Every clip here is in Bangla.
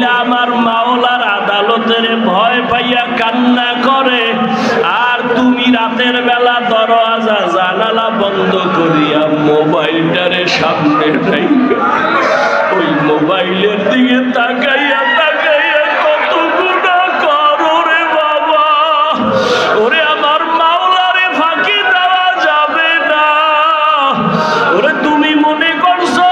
মহিলা আমার মাওলার আদালতের ভয় পাইয়া কান্না করে, আর তুমি রাতের বেলা দরওয়াজা জানালা বন্ধ করিয়া মোবাইলটারে সামনে রাইখা ওই মোবাইলের দিকে তাকাইয়া তাকাইয়া কত গুনাহ করো রে বাবা। ওরে আমার মাওলারে ফাঁকি দেওয়া যাবে না। ওরে তুমি মনে করছো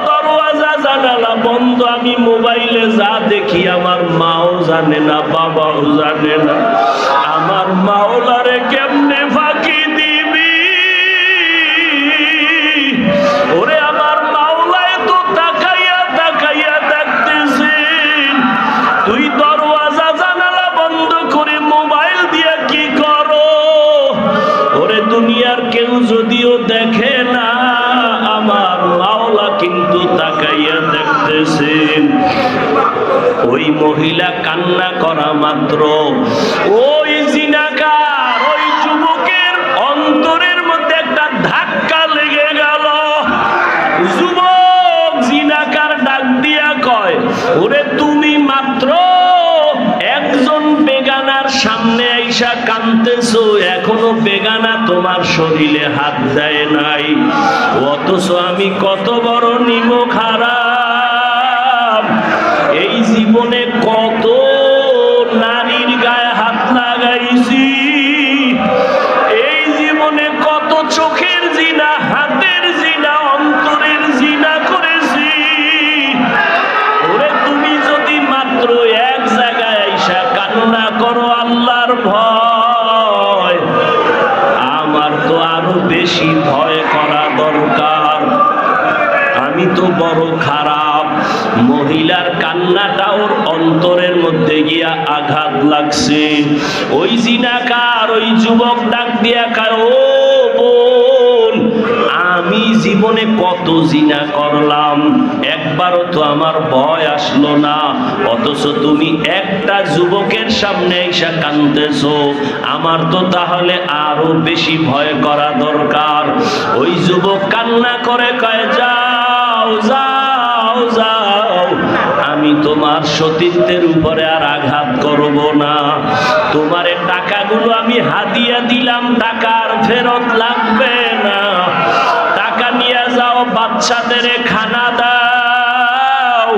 দরওয়াজা জানালা বন্ধ, আমি মোবাইলে যা দেখি আমার মাও জানে না, বাবাও জানে না। আমার মাওলারে কেমনে ফাঁকি দিবি? ওরে আমার মাওলায় তো তাকাইয়া তাকাইয়া দেখতেছেন, তুই দরওয়াজা জানালা বন্ধ করে মোবাইল দিয়ে কি করো? ওরে দুনিয়ার কেউ যদিও দেখে না, আমার মাওলা কিন্তু তাকাইয়া দেখতেছেন। ওই মহিলা কান্না করা মাত্র ওই জিনাকার ওই যুবকের অন্তরের মধ্যে একটা ধাক্কা লেগে গেল। যুবক জিনাকার ডাক দিয়া কয়, ওরে তুমি মাত্র একজন বেগানার সামনে আইসা কাঁদতেছো, এখনো বেগানা তোমার শরীরে হাত দেয় নাই, অথচ আমি কত বড় নিমক হারাম, এই জীবনে কত নারীর গায়ে হাত লাগাইছি, এই জীবনে কত চোখের জিনা, হাতের জিনা, অন্তরের জিনা করেছি। ওরে তুমি যদি মাত্র এক জায়গায় আইসা কান্না করো আল্লাহর ভয়, আমার তো আরো বেশি ভয় করা দরকার। আমি তো বড় খারাপ। মহিলার কান্নাটা ওর অন্তরের মধ্যে গিয়া আঘাত লাগছে। ওই জিনাকার ওই যুবক ডাক দিয়া কয়, ও বোন, আমি জীবনে কত জিনা করলাম, একবারও তো আমার ভয় আসলো না, অথচ তুমি একটা যুবকের সামনে এসে কাঁদতেছো, আমার তো তাহলে আরো বেশি ভয় করা দরকার। ওই যুবক কান্না করে কয়, যাও যাও যাও, আমি তোমার সতীত্বের উপরে আর আঘাত করব না, তোমার টাকাগুলো আমি হাদিয়া দিলাম, টাকা আর ফেরত লাগবে না, টাকা নিয়ে যাও, বাচ্চাদের খানা দাও,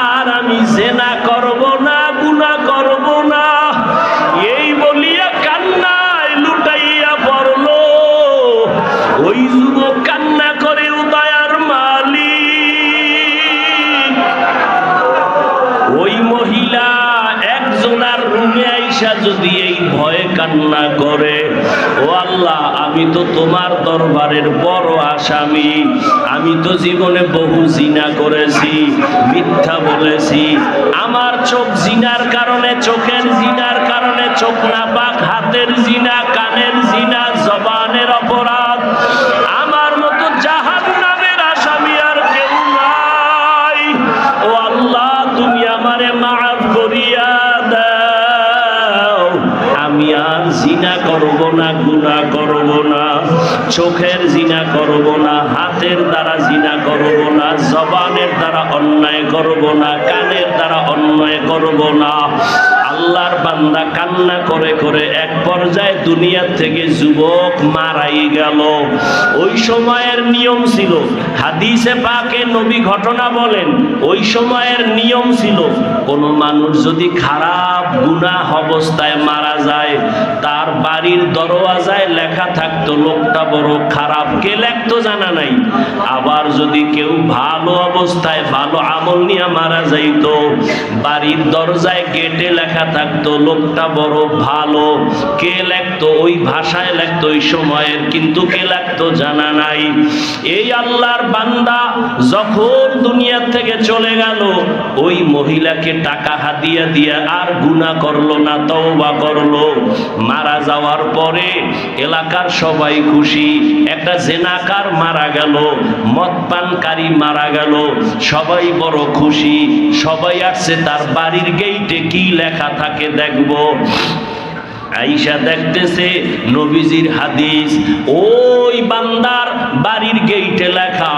আর আমি জেনা করব না, গুনাহ করব না। এই বলিয়া কান্নায় লুটাইয়া পড়ল। ওই যুবক কান্না করে, উদয়ার মালিক, ওই মহিলা একজনার রুমে আইসা যদি এই ভয়ে কান্না করে, ও আল্লাহ, আমি তো তোমার দরবারের বড় আসামি, আমি তো জীবনে বহু জিনা করেছি, মিথ্যা বলেছি, আমার চোখ জিনার কারণে, চোখের জিনার কারণে চোখ নাপাক, হাতের জিনা, কানের জিনা, জবানের অপরাধ, আমার মতো জাহান্নামের আসামি আর কেউ নাই। ও আল্লাহ, তুমি আমারে মাফ করিয়া দাও, আমি আর জিনা করব না, গুনাহ করব না, চোখের জিনা করব না, হাতের দ্বারা জিনা করব না, জবানের দ্বারা অন্যায় করব না, কানের দ্বারা অন্যায় করব না। আল্লাহর বান্দা কান্না করে করে এক পর্যায়ে দুনিয়া থেকে যুবক মারাই গেল। ওই সময়ের নিয়ম ছিল, হাদিসে পাকে নবী ঘটনা বলেন, ওই সময়ের নিয়ম ছিল, কোনো মানুষ যদি খারাপ গুনাহ অবস্থায় মারা যায়, তার বাড়ির দরওয়াজায় লেখা থাকতো লোকটা বড় খারাপ, কে লেখতো জানা নাই। আবার যদি কেউ ভালো অবস্থায় ভালো আমল নিয়ে মারা যাইতো, বাড়ির দরজায় গেটে লেখা থাকতো লোকটা বড় ভালো, কে লেখতো ওই ভাষায় লেখতো ওই সময়ের, কিন্তু কে লেখতো জানা নাই। এই আল্লাহর বান্দা যখন দুনিয়া থেকে চলে গেল, ওই মহিলাকে টাকা হাদিয়া দিয়া আর গুনাহ করলো না, তওবা করলো। মারা যাওয়ার পরে এলাকার সবাই খুশি, একটা জেনাকার মারা গেল, মদ পানকারী মারা গেল, সবাই বড় খুশি, সবাই আসছে তার বাড়ির গেইটে কি লেখা থাকে দেখবো। আয়েশা দেখতেছে নবীজির হাদিস, ওই বান্দার বাড়ির গেইটে লেখা,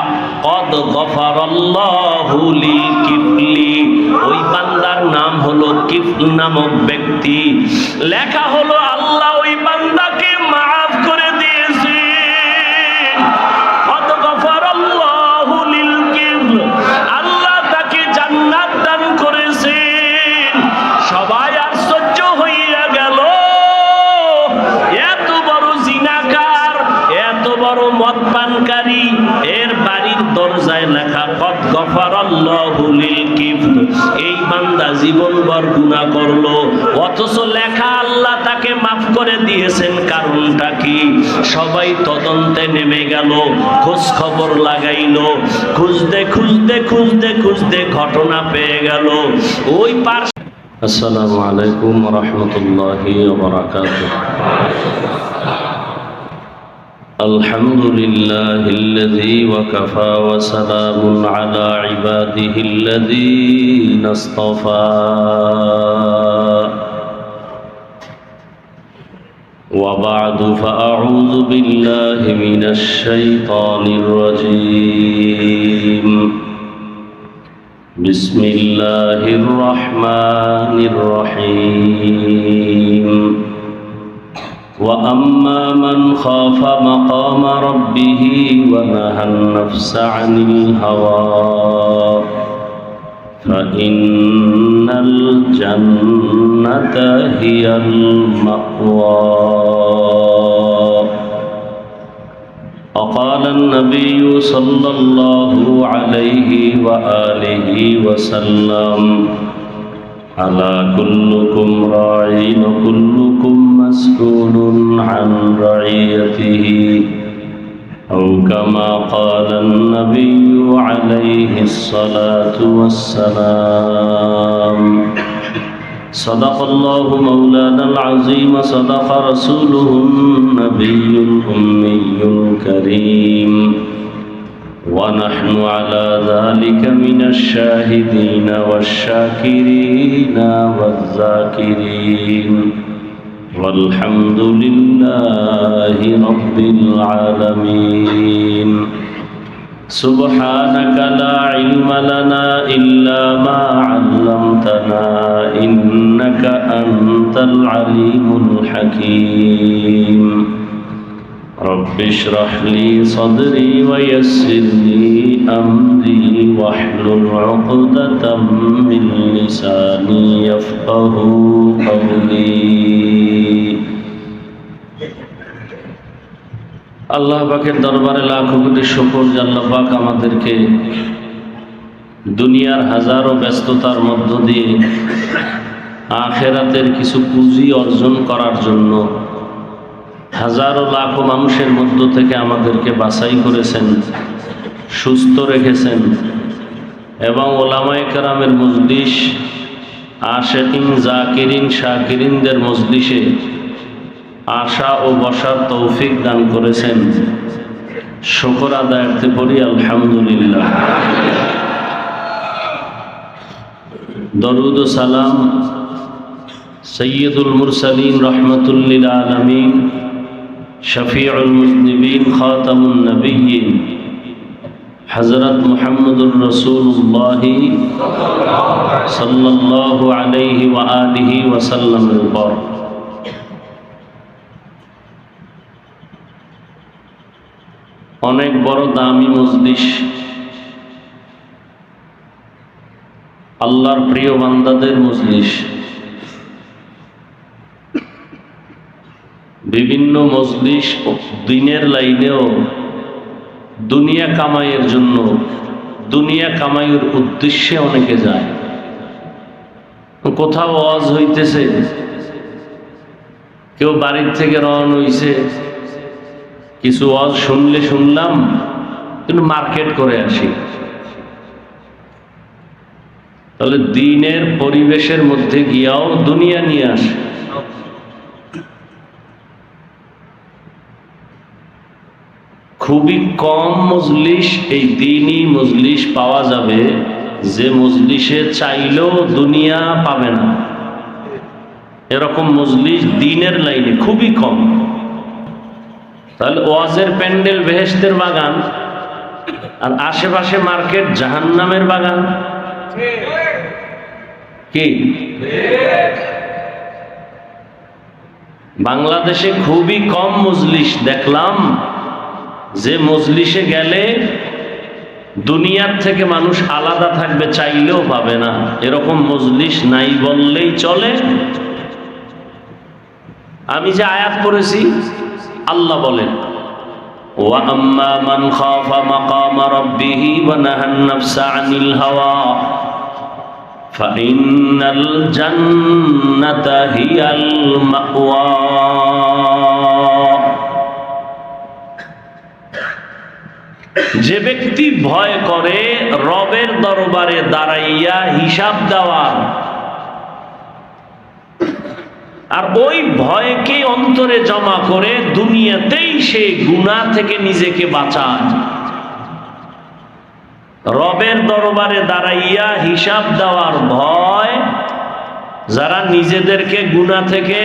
কদ গফারাল্লাহু লিল কিফলি, ও নামক ব্যক্তি, লেখা হলো আল্লাহ ওই বান্দাকে মাফ করে দিয়েছে। কদ গফারাল্লাহু লিল কিফর, আল্লাহ তাকে জান্নাত দান করেছেন। সবাই আশ্চর্য হইয়া গেল, এত বড় জিনাকার, এত বড় মদ পানকারী, এর বাড়ির দরজায় লেখা কদ গফারাল্লাহু লিল কিফর। এই বান্দা জীবনভর গুনাহ করলো, অথচ লেখা আল্লাহ তাকে মাফ করে দিয়েছেন। কারণটা কি? সবাই তদন্তে নেমে গেল, খোঁজ খবর লাগাইলো, খুঁজতে খুঁজতে খুঁজতে খুঁজতে ঘটনা পেয়ে গেল ওই পার। আসসালামু আলাইকুম ওয়া রাহমাতুল্লাহি ওয়া বারাকাতুহু। আলহামদুলিল্লাহিল্লাযী ওয়া কাফা ওয়া সালামুন আলা ইবাদিহিল্লাযীনা ইসতাফা। ওয়া বা'দু ফাআউযু বিল্লাহি মিনাশ শাইতানির রাজীম। বিসমিল্লাহির রহমানির রহিম। وَأَمَّا مَنْ خَافَ مَقَامَ رَبِّهِ وَنَهَى النَّفْسَ عَنِ الْهَوَى فَإِنَّ الْجَنَّةَ هِيَ الْمَأْوَى. وقال النبي صلى الله عليه وآله وسلم ألا كلكم راع وكلكم مسؤول عن رعيته أو كما قال النبي عليه الصلاة والسلام. صدق الله مولانا العظيم، صدق رسوله النبي الأمي الكريم، ونحن على ذلك من الشاهدين والشاكرين والذاكرين، والحمد لله رب العالمين. سبحانك لا علم لنا إلا ما علمتنا إنك أنت العليم الحكيم. رب اشرح لي صدري ويسر لي أمري واحلل عقدة من لساني يفقه قولي. আল্লাহ পাকের দরবারে লাখো কোটি শুকর যে আল্লাহ পাক আমাদেরকে দুনিয়ার হাজারো ব্যস্ততার মধ্য দিয়ে আখিরাতের কিছু পুঁজি অর্জন করার জন্য হাজারো লাখো মানুষের মধ্য থেকে আমাদেরকে বাছাই করেছেন, সুস্থ রেখেছেন এবং ওলামায়ে কেরামের মজলিস, আশিকিন, জাকিরিন, শাকিরিনদের মজলিসে আসা ও বসার তৌফিক দান করেছেন। শুকর আদায়ার্থে পড়ি আলহামদুলিল্লাহ। দরুদ ও সালাম সৈয়দুল মুরসালিন রহমাতুল লিল আলামিন, শফিউল মুজনিবিন, খাতামুন নবিয়্যিন হযরত মুহাম্মদুর রাসূলুল্লাহ সাল্লাল্লাহু আলাইহি ওয়া আলিহি ওয়া সাল্লামের উপর অনেক বড় দামি মজলিস, আল্লাহর প্রিয় বান্দাদের মজলিস। বিভিন্ন মজলিস দিনের লাইনেও দুনিয়া কামাইয়ের জন্য, দুনিয়া কামাইয়ের উদ্দেশ্যে অনেকে যায়। কোথাও ওয়াজ হইতেছে, কেউ বাড়ির থেকে রওনা হইছে, কিছু ওয়াজ শুনলে শুনলাম, কিন্তু মার্কেট করে আসি। তাহলে দিনের পরিবেশের মধ্যে গিয়াও দুনিয়া নিয়ে আসে। খুবই কম মজলিস, এই দিনই মজলিস পাওয়া যাবে যে মজলিসে চাইলেও দুনিয়া পাবে না। এরকম মজলিস দিনের লাইনে খুবই কম। তাহলে ওয়াজের প্যান্ডেল বেহেশতের বাগান, আর আশেপাশে মার্কেট জাহান্নামের বাগান। কি বাংলাদেশে খুবই কম মজলিস দেখলাম যে মজলিসে গেলে দুনিয়ার থেকে মানুষ আলাদা থাকবে চাইলেও পাবে না, এরকম মজলিস নাই বললেই চলে। আমি যে আয়াত পড়েছি, আল্লাহ বলেন ওয়া আম্মা মান খাফা মাকামা রাব্বিহি ওয়া নাহান নাফসা আনিল হাওয়া ফাইন্নাল জান্নাতা হিয়াল মাওয়া। যে ব্যক্তি ভয় করে রবের দরবারে দাঁড়াইয়া হিসাব দেওয়ার, আর ওই ভয়কে অন্তরে জমা করে দুনিয়াতেই সে গুনাহ থেকে নিজেকে বাঁচায়। রবের দরবারে দাঁড়াইয়া হিসাব দেওয়ার ভয় যারা নিজেদেরকে গুনাহ থেকে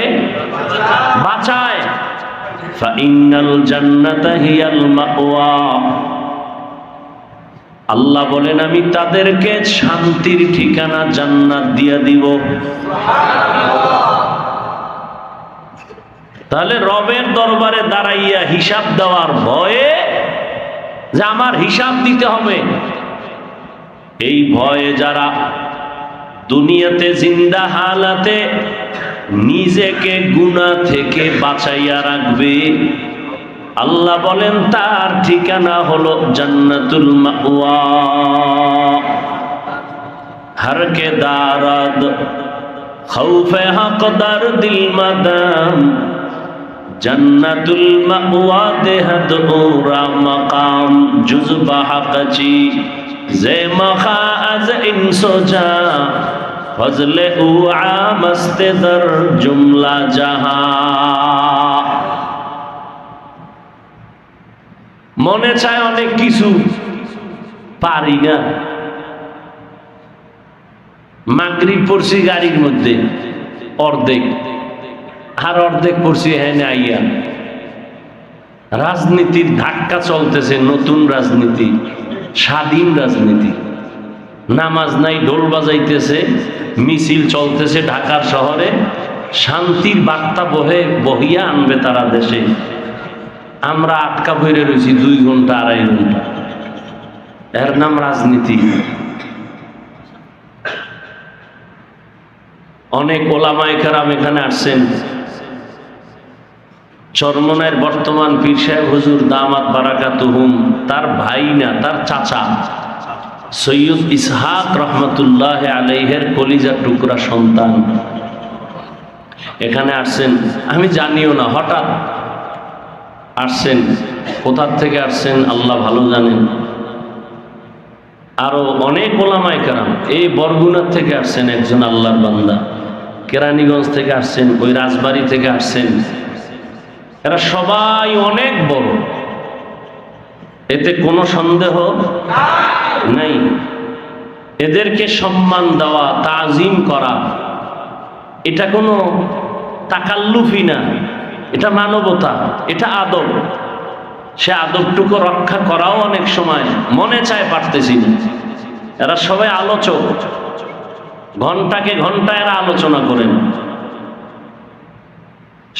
বাঁচায়, ফাইন্নাল জান্নাতা হিয়াল মাওয়া। আল্লাহ বলেন আমি তাদেরকে শান্তির ঠিকানা জান্নাত দিয়া দিব। তাহলে রবের দরবারে দাঁড়াইয়া হিসাব দেওয়ার ভয়ে, যে আমার হিসাব দিতে হবে, এই ভয়ে যারা দুনিয়াতে জিন্দা হালাতে নিজেকে গুনাহ থেকে বাঁচাইয়া রাখবে, আল্লাহ বলেন তার ঠিকানা হলো জান্নাতুল মাওয়া। হর কে দারাদ খৌফে হক দার দিল মাদাম জান্নাতুল মাওয়া দেহদ ওরা মাকাম জুজবা হাকচি জে মখা আজ ইনসোজা ফজলে উআ মস্তে দর জুমলা জাহা। মনে চায় অনেক কিছু, পারি না। মাগরিব পড়ছি গাড়ির মধ্যে অর্ধেক, আর অর্ধেক পড়ছি হ্যাঁ আইয়া। রাজনীতির ধাক্কা চলতেছে, নতুন রাজনীতি, স্বাধীন রাজনীতি। নামাজ নাই, ঢোল বাজাইতেছে, মিছিল চলতেছে ঢাকার শহরে, শান্তির বার্তা বহিয়া আনবে তারা দেশে। আমরা আটকা পড়ে রয়েছি 2 ঘন্টা 2.5 ঘন্টা। এর নাম রাজনীতি। অনেক ওলামায়ে কেরাম এখানে আসছেন। চরমনায়ের বর্তমান পীর সাহেব হুজুর দামাত বারাকাতুহুম, তার ভাই না, তার চাচা সৈয়দ ইসহাক রহমতুল্লাহ আলাইহের কলিজার টুকরা সন্তান এখানে আসছেন। আমি জানিও না, হঠাৎ আসছেন। কোথার থেকে আসছেন আল্লাহ ভালো জানেন। আরো অনেক ওলামায়ে কেরাম, এই বরগুনার থেকে আসছেন একজন আল্লাহর বান্দা, কেরানীগঞ্জ থেকে আসছেন, ওই রাজবাড়ী থেকে আসছেন। এরা সবাই অনেক বড়, এতে কোনো সন্দেহ নাই। এদেরকে সম্মান দেওয়া, তাজিম করা, এটা কোনো তাকাল্লুফি না, এটা মানবতা, এটা আদব। সে আদবটুকু রক্ষা করাও অনেক সময় মনে চায়, পারতেছি না। এরা সবাই আলোচক, ঘন্টাকে ঘন্টা এরা আলোচনা করেন।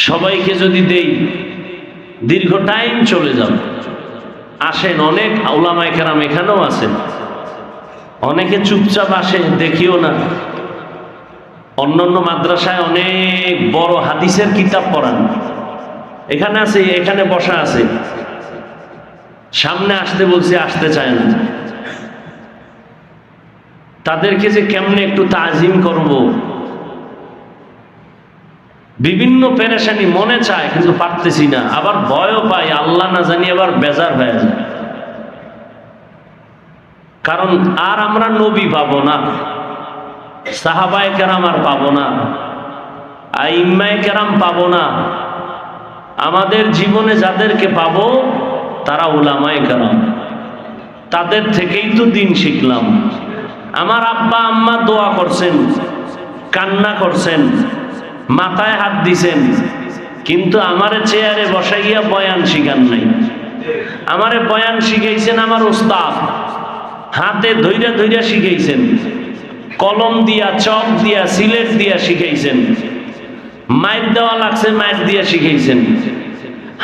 সবাইকে যদি দেই দীর্ঘ টাইম চলে যাবে। আসেন, অনেক উলামায়ে কেরাম এখানেও আছেন। অনেকে চুপচাপ আসে, দেখিও না। অন্যান্য মাদ্রাসায় অনেক বড় হাদিসের কিতাব পড়ান, এখানে আছে, এখানে বসা আছে। সামনে আসতে বলছি, আসতে চায় না। তাদেরকে যে কেমনে একটু তাজিম করব, বিভিন্ন পেরেশানি মনে চায়, কিন্তু পারতেছি না। আবার ভয়ও পাই, আল্লাহ না জানি আবার বেজার হয়ে যায়। কারণ আর আমরা নবী পাবো না, সাহাবায়ে কেরাম আর পাবো না, আইম্মায়ে কেরাম পাবো না। আমাদের জীবনে যাদেরকে পাবো তারা উলামায়ে কেরাম। তাদের থেকেই তো দিন শিখলাম। আমার আব্বা আম্মা দোয়া করছেন, কান্না করছেন, মাথায় হাত দিছেন, কিন্তু আমারে চেয়ারে বসাইয়া বয়ান শিখান নাই। আমারে বয়ান শিখাইছেন আমার উস্তাদ, হাতে ধইরা ধইরা শিখাইছেন। কলম দিয়া, চক দিয়া, সিলেট দিয়া শিখাইছেন, মাইর দেওয়া লাগছে মাইর দিয়া শিখাইছেন,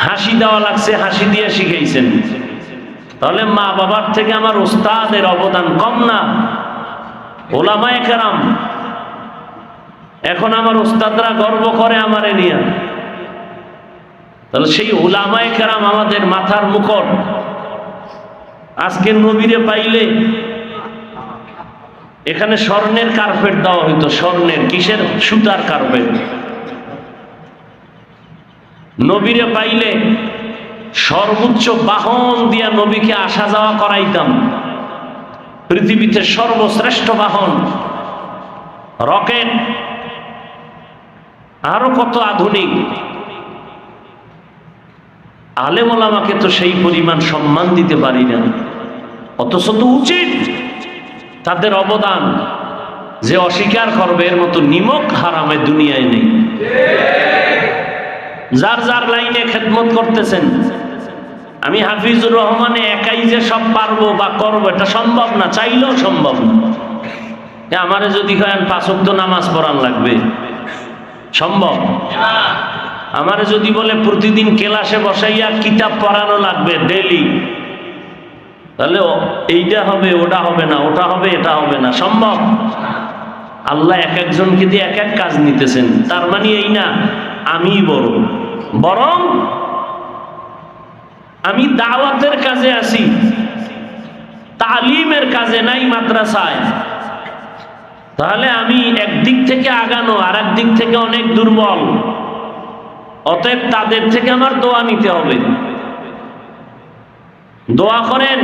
হাসি দেওয়া লাগছে হাসি দিয়া শিখাইছেন। তাহলে মা বাবার থেকে আমার ওস্তাদের অবদান কম না? ওলামায়ে কেরাম, এখন আমার ওস্তাদরা গর্ব করে আমারে নিয়ে। তাহলে সেই ওলামায়ে কেরাম আমাদের মাথার মুকুট। আজকে নবীরে পাইলে এখানে স্বর্ণের কার্পেট দেওয়া হইতো, স্বর্ণের, কিসের, সুতার কার্পেট। নবীরে পাইলে সর্বোচ্চ বাহন দিয়া নবীকে আসা যাওয়া করাইতাম। পৃথিবীতে সর্বশ্রেষ্ঠ বাহন, রকেট, আরো কত আধুনিক। আলেম ওলামাকে তো সেই পরিমাণ সম্মান দিতে পারি না, অথচ তো উচিত তাদের অবদান। যে অস্বীকার করবে এর মতো নিমক হারামে দুনিয়ায় নেই। যার যার লাইনে খেদমত করতেছেন। আমি হাফিজুর রহমানে একাই যে সব পারবো বা করবো এটা সম্ভব না, চাইলেও সম্ভব না। আমারে যদি কয়েন 5 ওয়াক্ত নামাজ পড়ান লাগবে, সম্ভব? আমারে যদি বলে প্রতিদিন ক্লাসে বসাইয়া কিতাব পড়ানো লাগবে ডেইলি, তাহলে এইটা হবে, ওটা হবে না, ওটা হবে, এটা হবে না, সম্ভব? আল্লাহ এক একজনকে দিয়ে এক এক কাজ নিতেছেন। তার মানে এই না আমি বড়, বরং আমি দাওয়াতের কাজে আছি, তালিমের কাজে নাই, মাদ্রাসায়। তাহলে আমি একদিক থেকে আগানো, আর এক দিক থেকে অনেক দুর্বল। অতএব তাদের থেকে আমার দোয়া নিতে হবে। দোয়া করেন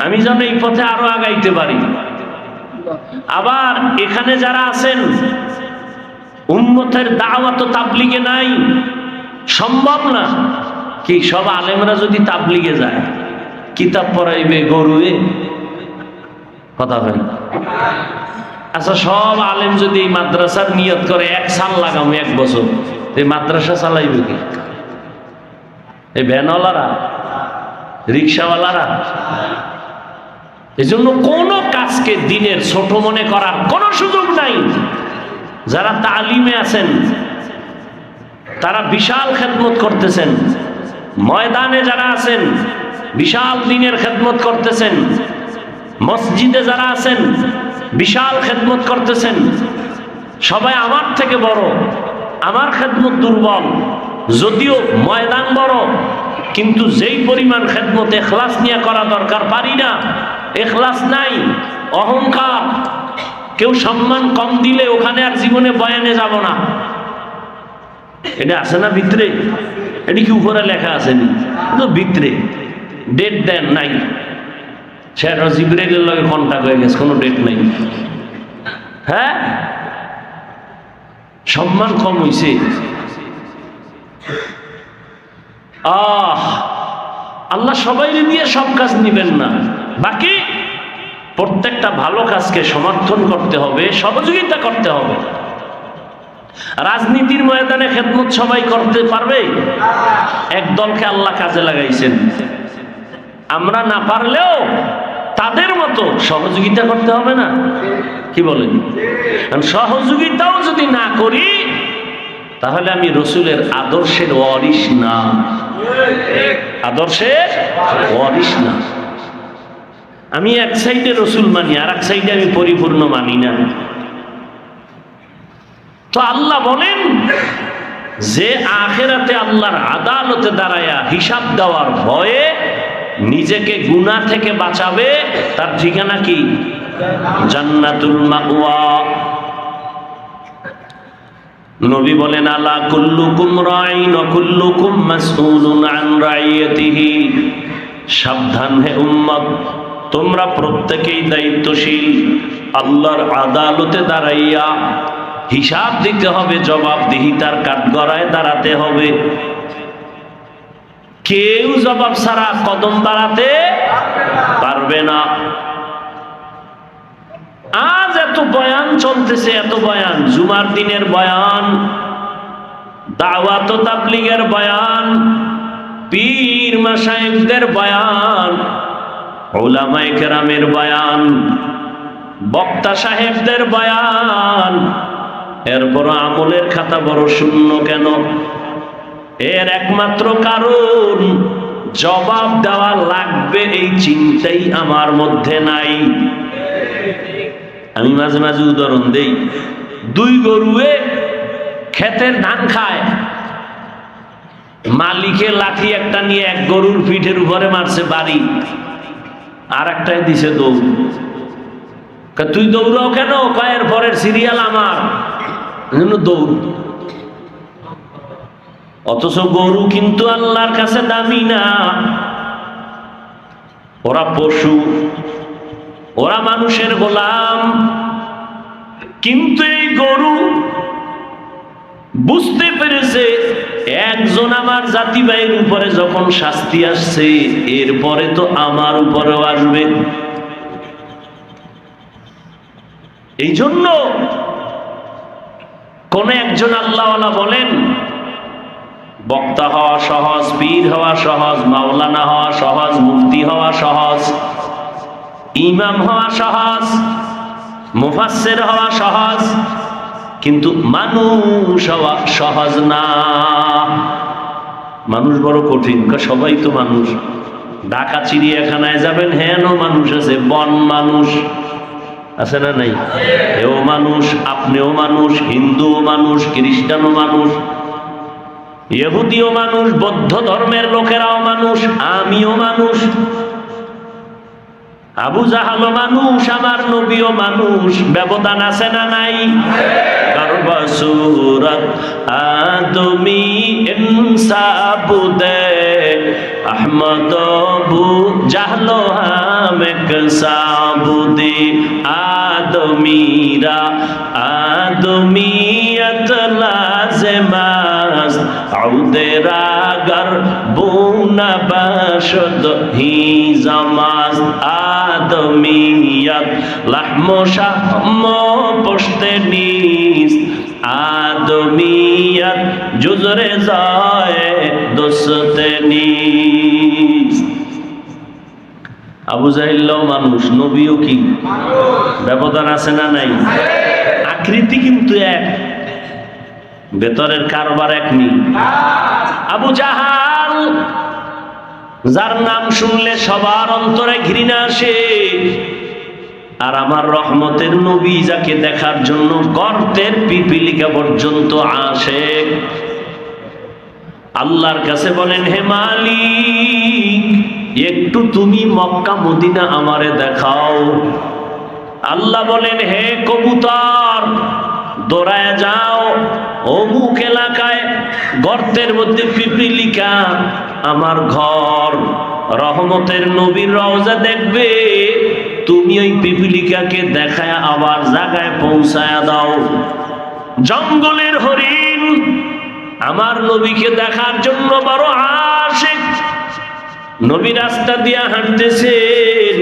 আমি যেন এই পথে আরো আগাইতে পারি। আবার এখানে যারা আছেন উম্মতের দাওয়াত ও তাবলীগে নাই, সম্ভব না। কি সব আলেমরা যদি তাবলীগে যায়, কিতাব পড়াইবে গরুয়ে, কথা হয়। আচ্ছা, সব আলেম যদি এই মাদ্রাসার নিয়ত করে 1 সাল লাগামো, 1 বছর, এই মাদ্রাসা চালাইবে কি? এই ভ্যানওয়ালারা, রিক্সাওয়ালারা? এই জন্য কোনো কাজকে দিনের ছোট মনে করার কোনো সুযোগ নাই। যারা তালিমে আছেন তারা বিশাল খেদমত করতেছেন। ময়দানে যারা আছেন বিশাল দিনের খেদমত করতেছেন। মসজিদে যারা আছেন বিশাল খেদমত করতেছেন। সবাই আমার থেকে বড়, আমার খেদমত দুর্বল। যদিও ময়দান বড়, কিন্তু যেই পরিমাণ খেদমত ইখলাস নিয়ে করা দরকার পারি না। ইখলাস নাই, অহংকার। কেউ সম্মান কম দিলে ওখানে আর জীবনে বয়ানে যাব না, এটা আছে না ভিতরে? এটি কি উপরে লেখা আসেনি? তো ভিতরে ডেট দেন নাই, সে জিবরাইলের লগে কন্টাক্ট হয়ে গেছে, কোনো ডেট নাই। হ্যাঁ, সম্মান কম হইছে। আল্লাহ সবাই দিয়ে সব কাজ নিবেন না। বাকি প্রত্যেকটা ভালো কাজকে সমর্থন করতে হবে, সহযোগিতা করতে হবে। রাজনীতির ময়দানে খেদমত সবাই করতে পারবে? এক দলকে আল্লাহ কাজে লাগাইছেন, আমরা না পারলেও তাদের মতো সহযোগিতা করতে হবে না? কি বলেন? সহযোগিতাও যদি না করি তাহলে আমি রসুলের আদর্শের ওয়ারিস না, আদর্শের ওয়ারিস না। আমি এক সাইডে রসুল মানি, আর এক সাইডে আমি পরিপূর্ণ মানি না। তো আল্লাহ বলেন যে আখিরাতে আল্লাহর আদালতে দাঁড়ায়া হিসাব দেওয়ার ভয়ে নিজেকে গুনাহ থেকে বাঁচাবে, তার ঠিকানা কি? জান্নাতুল মাওয়া। নবী বলেন আলা কুল্লুকুম রাইন ওয়া কুল্লুকুম মাসউলুন আন রাইয়াতিহি। সাবধান হে উম্মত, তোমরা প্রত্যেকেই দায়িত্বশীল। আল্লাহর আদালতে দাঁড়াইয়া হিসাব দিতে হবে, জবাবদিহিতার কাঠগড়ায় দাঁড়াতে হবে। কেউ জবাব ছাড়া কদম বাড়াতে পারবে না। আজ এত বয়ান চলতেছে, এত বয়ান, জুমার দিনের বয়ান, দাওয়াত ও তাবলীগের বয়ান, পীর মাশায়েখদের বয়ান, উলামায়ে কেরামের বয়ান, বক্তা সাহেবদের বয়ান, এরপর আমলের খাতা বড় শূন্য কেন? এর একমাত্র কারণ জবাব দেওয়া লাগবে এই চিন্তাই আমার মধ্যে নাই। আমি মাঝে মাঝে উদাহরণ দেই, দুই গরুয়ে ক্ষেতের ধান খায়, মালিকে লাঠি একটা নিয়ে এক গরুর পিঠের উপরে মারছে বাড়ি, আর একটাই দিছে দৌড়। তুই দৌড়াও কেন? কয়ের পরের সিরিয়াল আমার দৌড়। অথচ গরু কিন্তু আল্লাহর কাছে দামি না, ওরা পশু, ওরা মানুষের গোলাম। কিন্তু এই গরু বুঝতে পেরেছে একজন আমার জাতি ভাইয়ের উপরে যখন শাস্তি আসছে, এরপরে তো আমার উপরেও আসবে। এই জন্য কোন একজন আল্লাহওয়ালা বলেন, বক্তা হওয়া সহজ, পীর হওয়া সহজ, মাওলানা হওয়া সহজ, মুফতি হওয়া সহজ, ইমাম হওয়া সহজ, মুফাসসির হওয়া সহজ, কিন্তু মানুষ হওয়া সহজ না। মানুষ বড় কঠিন। সবাই তো মানুষ। ঢাকা চিড়িয়াখানায় যাবেন, হেন মানুষ আছে, বন মানুষ আছে না নাই? এও মানুষ, আপনিও মানুষ, হিন্দুও মানুষ, খ্রিস্টানও মানুষ, ইহুদিও মানুষ, বৌদ্ধ ধর্মের লোকেরাও মানুষ, আমিও মানুষ, আবু জাহালও মানুষ, আমার নবীও মানুষ। ব্যবধান আছে না নাই? গর্বসুরত আদমি ইনসাবুদে আহমদ বু জাহলো হামেক সাবুদে আদমিরা আদমিয়ত লাজমাস আউদেরা গর বুনা বাশদ হি জামাস আদমিয়ত লাহমো শাহমো পশতে নিস আদমিয়ত জুজরে যায় দোস্তে নিস। আবু জাহিল্লাও মানুষ, নবীও কি? ব্যবধান আছে না নাই? আকৃতি কিন্তু এক, ভেতরের কারবার এক নেই। আবু জাহাল, যার নাম শুনলে সবার অন্তরে ঘৃণা আসে, আর আমার রহমতের নবী যাকে দেখার জন্য গর্তের পিপিলিকা পর্যন্ত আসে, আল্লাহর কাছে বলেন, হে মালিক, একটু তুমি মক্কা মদিনা আমারে দেখাও। আল্লাহ বলেন, হে কবুতর, দৌড়ায় যাও অমুক এলাকায়, গর্তের মধ্যে পিপিলিকা, আমার ঘর, রহমতের নবীর রওজা দেখবে, তুমি ওই পিপিলিকাকে দেখায় আবার জায়গায় পৌঁছায়া দাও। জঙ্গলের হরিণ আমার নবীকে দেখার জন্য বড় আশিক, নবী রাস্তা দিয়া হাঁটতেছেন,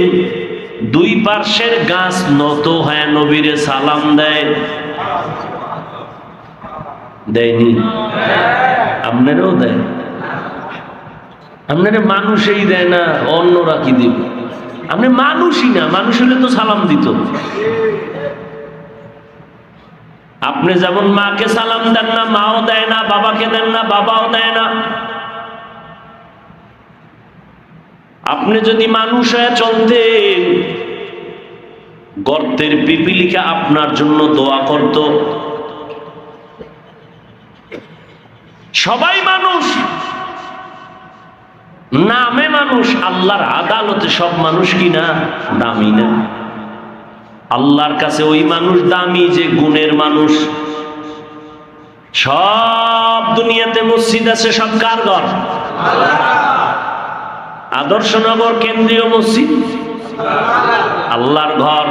দুই পার্শ্বের গাছ নত হয়ে নবীরে সালাম দেয়। দেয়নি? আপনারও দেয়? আপনারা মানুষই দেয় না, অন্যরা কি দিবে? আপনি মানুষই না, মানুষ হলে তো সালাম দিত। আপনি যেমন মাকে সালাম দেন না, মাও দেয় না, বাবাকে দেন না, বাবাও দেয় না। আপনি যদি মানুষ হয়ে চলতেন, গর্তের পিপিলিকা আপনার জন্য দোয়া করত। সবাই মানুষ, নামে মানুষ, আল্লাহর আদালতে সব মানুষ কিনা দামি না। আল্লাহর কাছে ওই মানুষ দামি যে গুণের মানুষ। সব দুনিয়াতে মসজিদ আছে, সব কার ঘর? আদর্শনগর কেন্দ্রীয় মসজিদ আল্লাহর ঘর।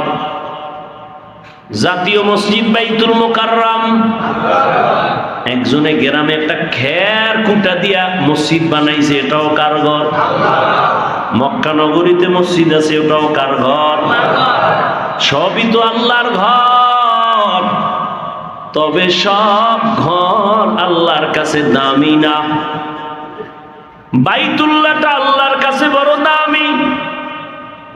জাতীয় মসজিদ বাইতুল মুকাররম, একজনে গ্রামে একটা খের কুটা দিয়া মসজিদ বানাইছে, এটাও কার ঘর? মক্কা নগরীতে মসজিদ আছে, ওটাও কার ঘর? সবই তো আল্লাহর ঘর। তবে সব ঘর আল্লাহর কাছে দামি না। বাইতুল্লাহটা আল্লাহর কাছে বড় দামি।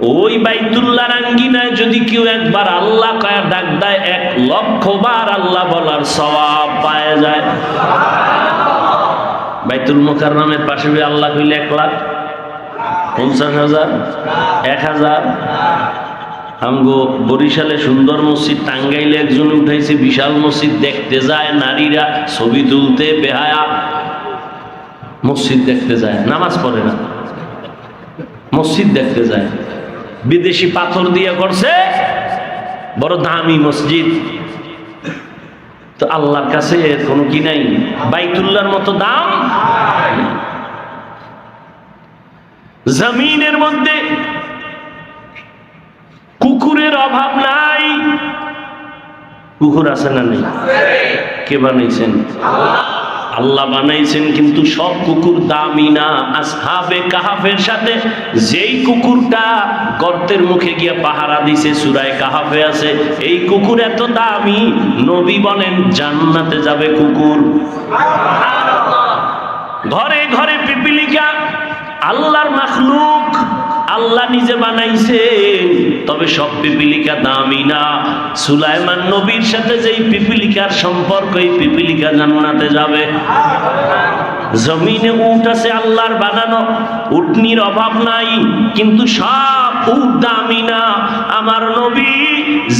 ওই বাইতুল্লাহর আঙ্গিনায় যদি কেউ একবার আল্লাহ কয়া ডাক দেয় 1,00,000 বার আল্লাহ বলার সওয়াব পাওয়া যায়। বাইতুল মুকাররমের পাশে আল্লাহ কইলে 1,50,000 1,000। আমগো বরিশালে সুন্দর মসজিদ, টাঙ্গাইলে একজন উঠাইছে বিশাল মসজিদ, দেখতে যায় নারীরা, ছবি তুলতে বেহায়া, মসজিদ দেখতে যায়, নামাজ পড়ে না, মসজিদ দেখতে যায়। বিদেশি পাথর দিয়ে করছে, বড় দামি মসজিদ। তো আল্লাহর কাছে কোনো কি নাই? বাইতুল্লাহর মতো দাম। জমিনের মধ্যে কুকুরের অভাব নাই। কুকুর আছে না নেই? কে বানাইছেন? আল্লাহ বানাইছেন, কিন্তু সব কুকুর দামি না। আসহাবে কাহাফের সাথে যেই কুকুরটা গর্তের মুখে গিয়ে পাহারা দিছে, সূরা কাহাফে আছে, এই কুকুর এত দামি, নবী বলেন জান্নাতে যাবে কুকুর। ঘরে ঘরে পিপিলিকা আল্লাহর মাখলুক, আল্লাহ নিজে বানাইছেন, তবে সব পিপিলিকা দামি না। সুলাইমান নবীর সাথে যেই পিপিলিকার সম্পর্ক, এই পিপিলিকা জান্নাতে যাবে। জমিনে উট আছে আল্লাহর বানানো, উটনির অভাব নাই, কিন্তু সব উট দামি না। আমার নবী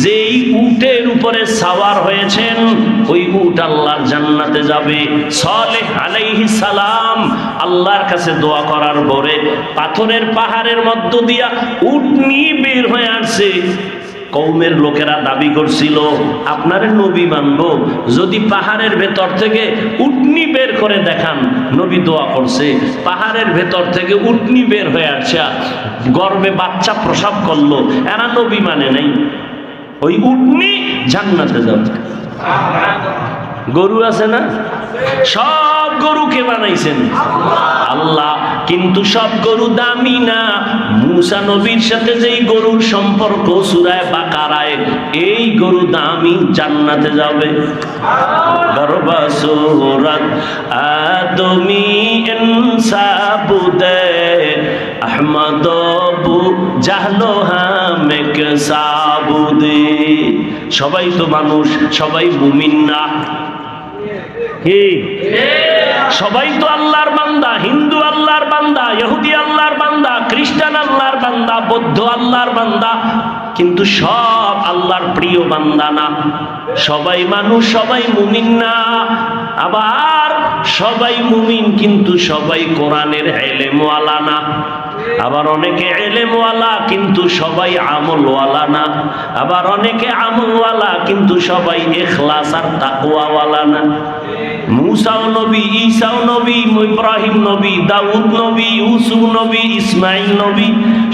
যেই উটের উপরে সাওয়ার হয়েছেন, ওই উট আল্লাহর জান্নাতে যাবে। সালেহ আলাইহিস সালাম আল্লাহর কাছে দোয়া করার পরে পাথরের পাহাড়ের মধ্য দিয়া উটনি বের হয়ে আসছে। কওমের লোকেরা দাবি করছিল, আপনারে নবী মানব, যদি পাহাড়ের ভেতর থেকে উটনি বের করে দেখান। নবী দোয়া করছে, পাহাড়ের ভেতর থেকে উটনি বের হয়ে আসছে, গর্ভে বাচ্চা প্রসব করলো। এরা নবী মানে নাই, ওই উটনি জান্নাতে যাবে। গরু আছে না? সব গরুকে বানাইছেন আল্লাহ, কিন্তু সব গরু দামি না। মুসা নবীর সাথে যেই গরুর সম্পর্ক সূরা বাকারায়, এই গরু দামি, জান্নাতে যাবে। দরবা সূরাত আদমি ইনসাবুদে আহমদ বু জাহলো হামেক সাবুদে। সবাই তো মানুষ, সবাই মুমিন না। কি সবাই তো আল্লাহর বান্দা? হিন্দু আল্লাহর বান্দা, ইহুদি আল্লাহর বান্দা, খ্রিস্টান আল্লাহর বান্দা, বৌদ্ধ আল্লাহর বান্দা, কিন্তু সব আল্লাহর প্রিয় বান্দা না। সবাই মানুষ, সবাই মুমিন না। আবার সবাই মুমিন, কিন্তু সবাই কোরআনের ইলমওয়ালা না। আবার অনেকে ইলমওয়ালা, কিন্তু সবাই আমলওয়ালা না। আবার অনেকে আমলওয়ালা, কিন্তু সবাই ইখলাস আর তাকওয়াওয়ালা না। মুসাও নবী, ঈসাও নবী, ইব্রাহিম নবী, দাউদ নবী, ইউসুফ নবী, ইসমাইল নবী,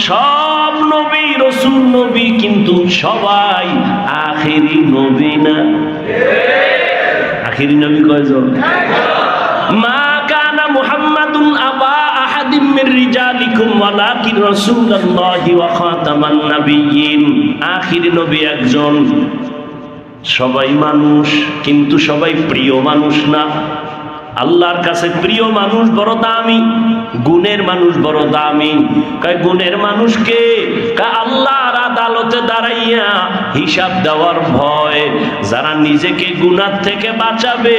সব নবী রাসূল নবী, কিন্তু সবাই আখেরি নবী না। আখেরি নবী কয়জন? মা কানা মুহাম্মাদুন আবা আহাদিম মির রিজালিকুম ওয়ালাকিন রাসূলুল্লাহি ওয়া খাতামান নাবিয়্যিন। আখেরি নবী একজন। সবাই মানুষ, কিন্তু সবাই প্রিয় মানুষ না। আল্লাহর কাছে প্রিয় মানুষ বড় দামি, গুণের মানুষ বড় দামি। কয় গুণের মানুষকে? কয় আল্লাহর আদালতে দাঁড়াইয়া হিসাব দেওয়ার ভয় যারা নিজেকে গুনাহ থেকে বাঁচাবে,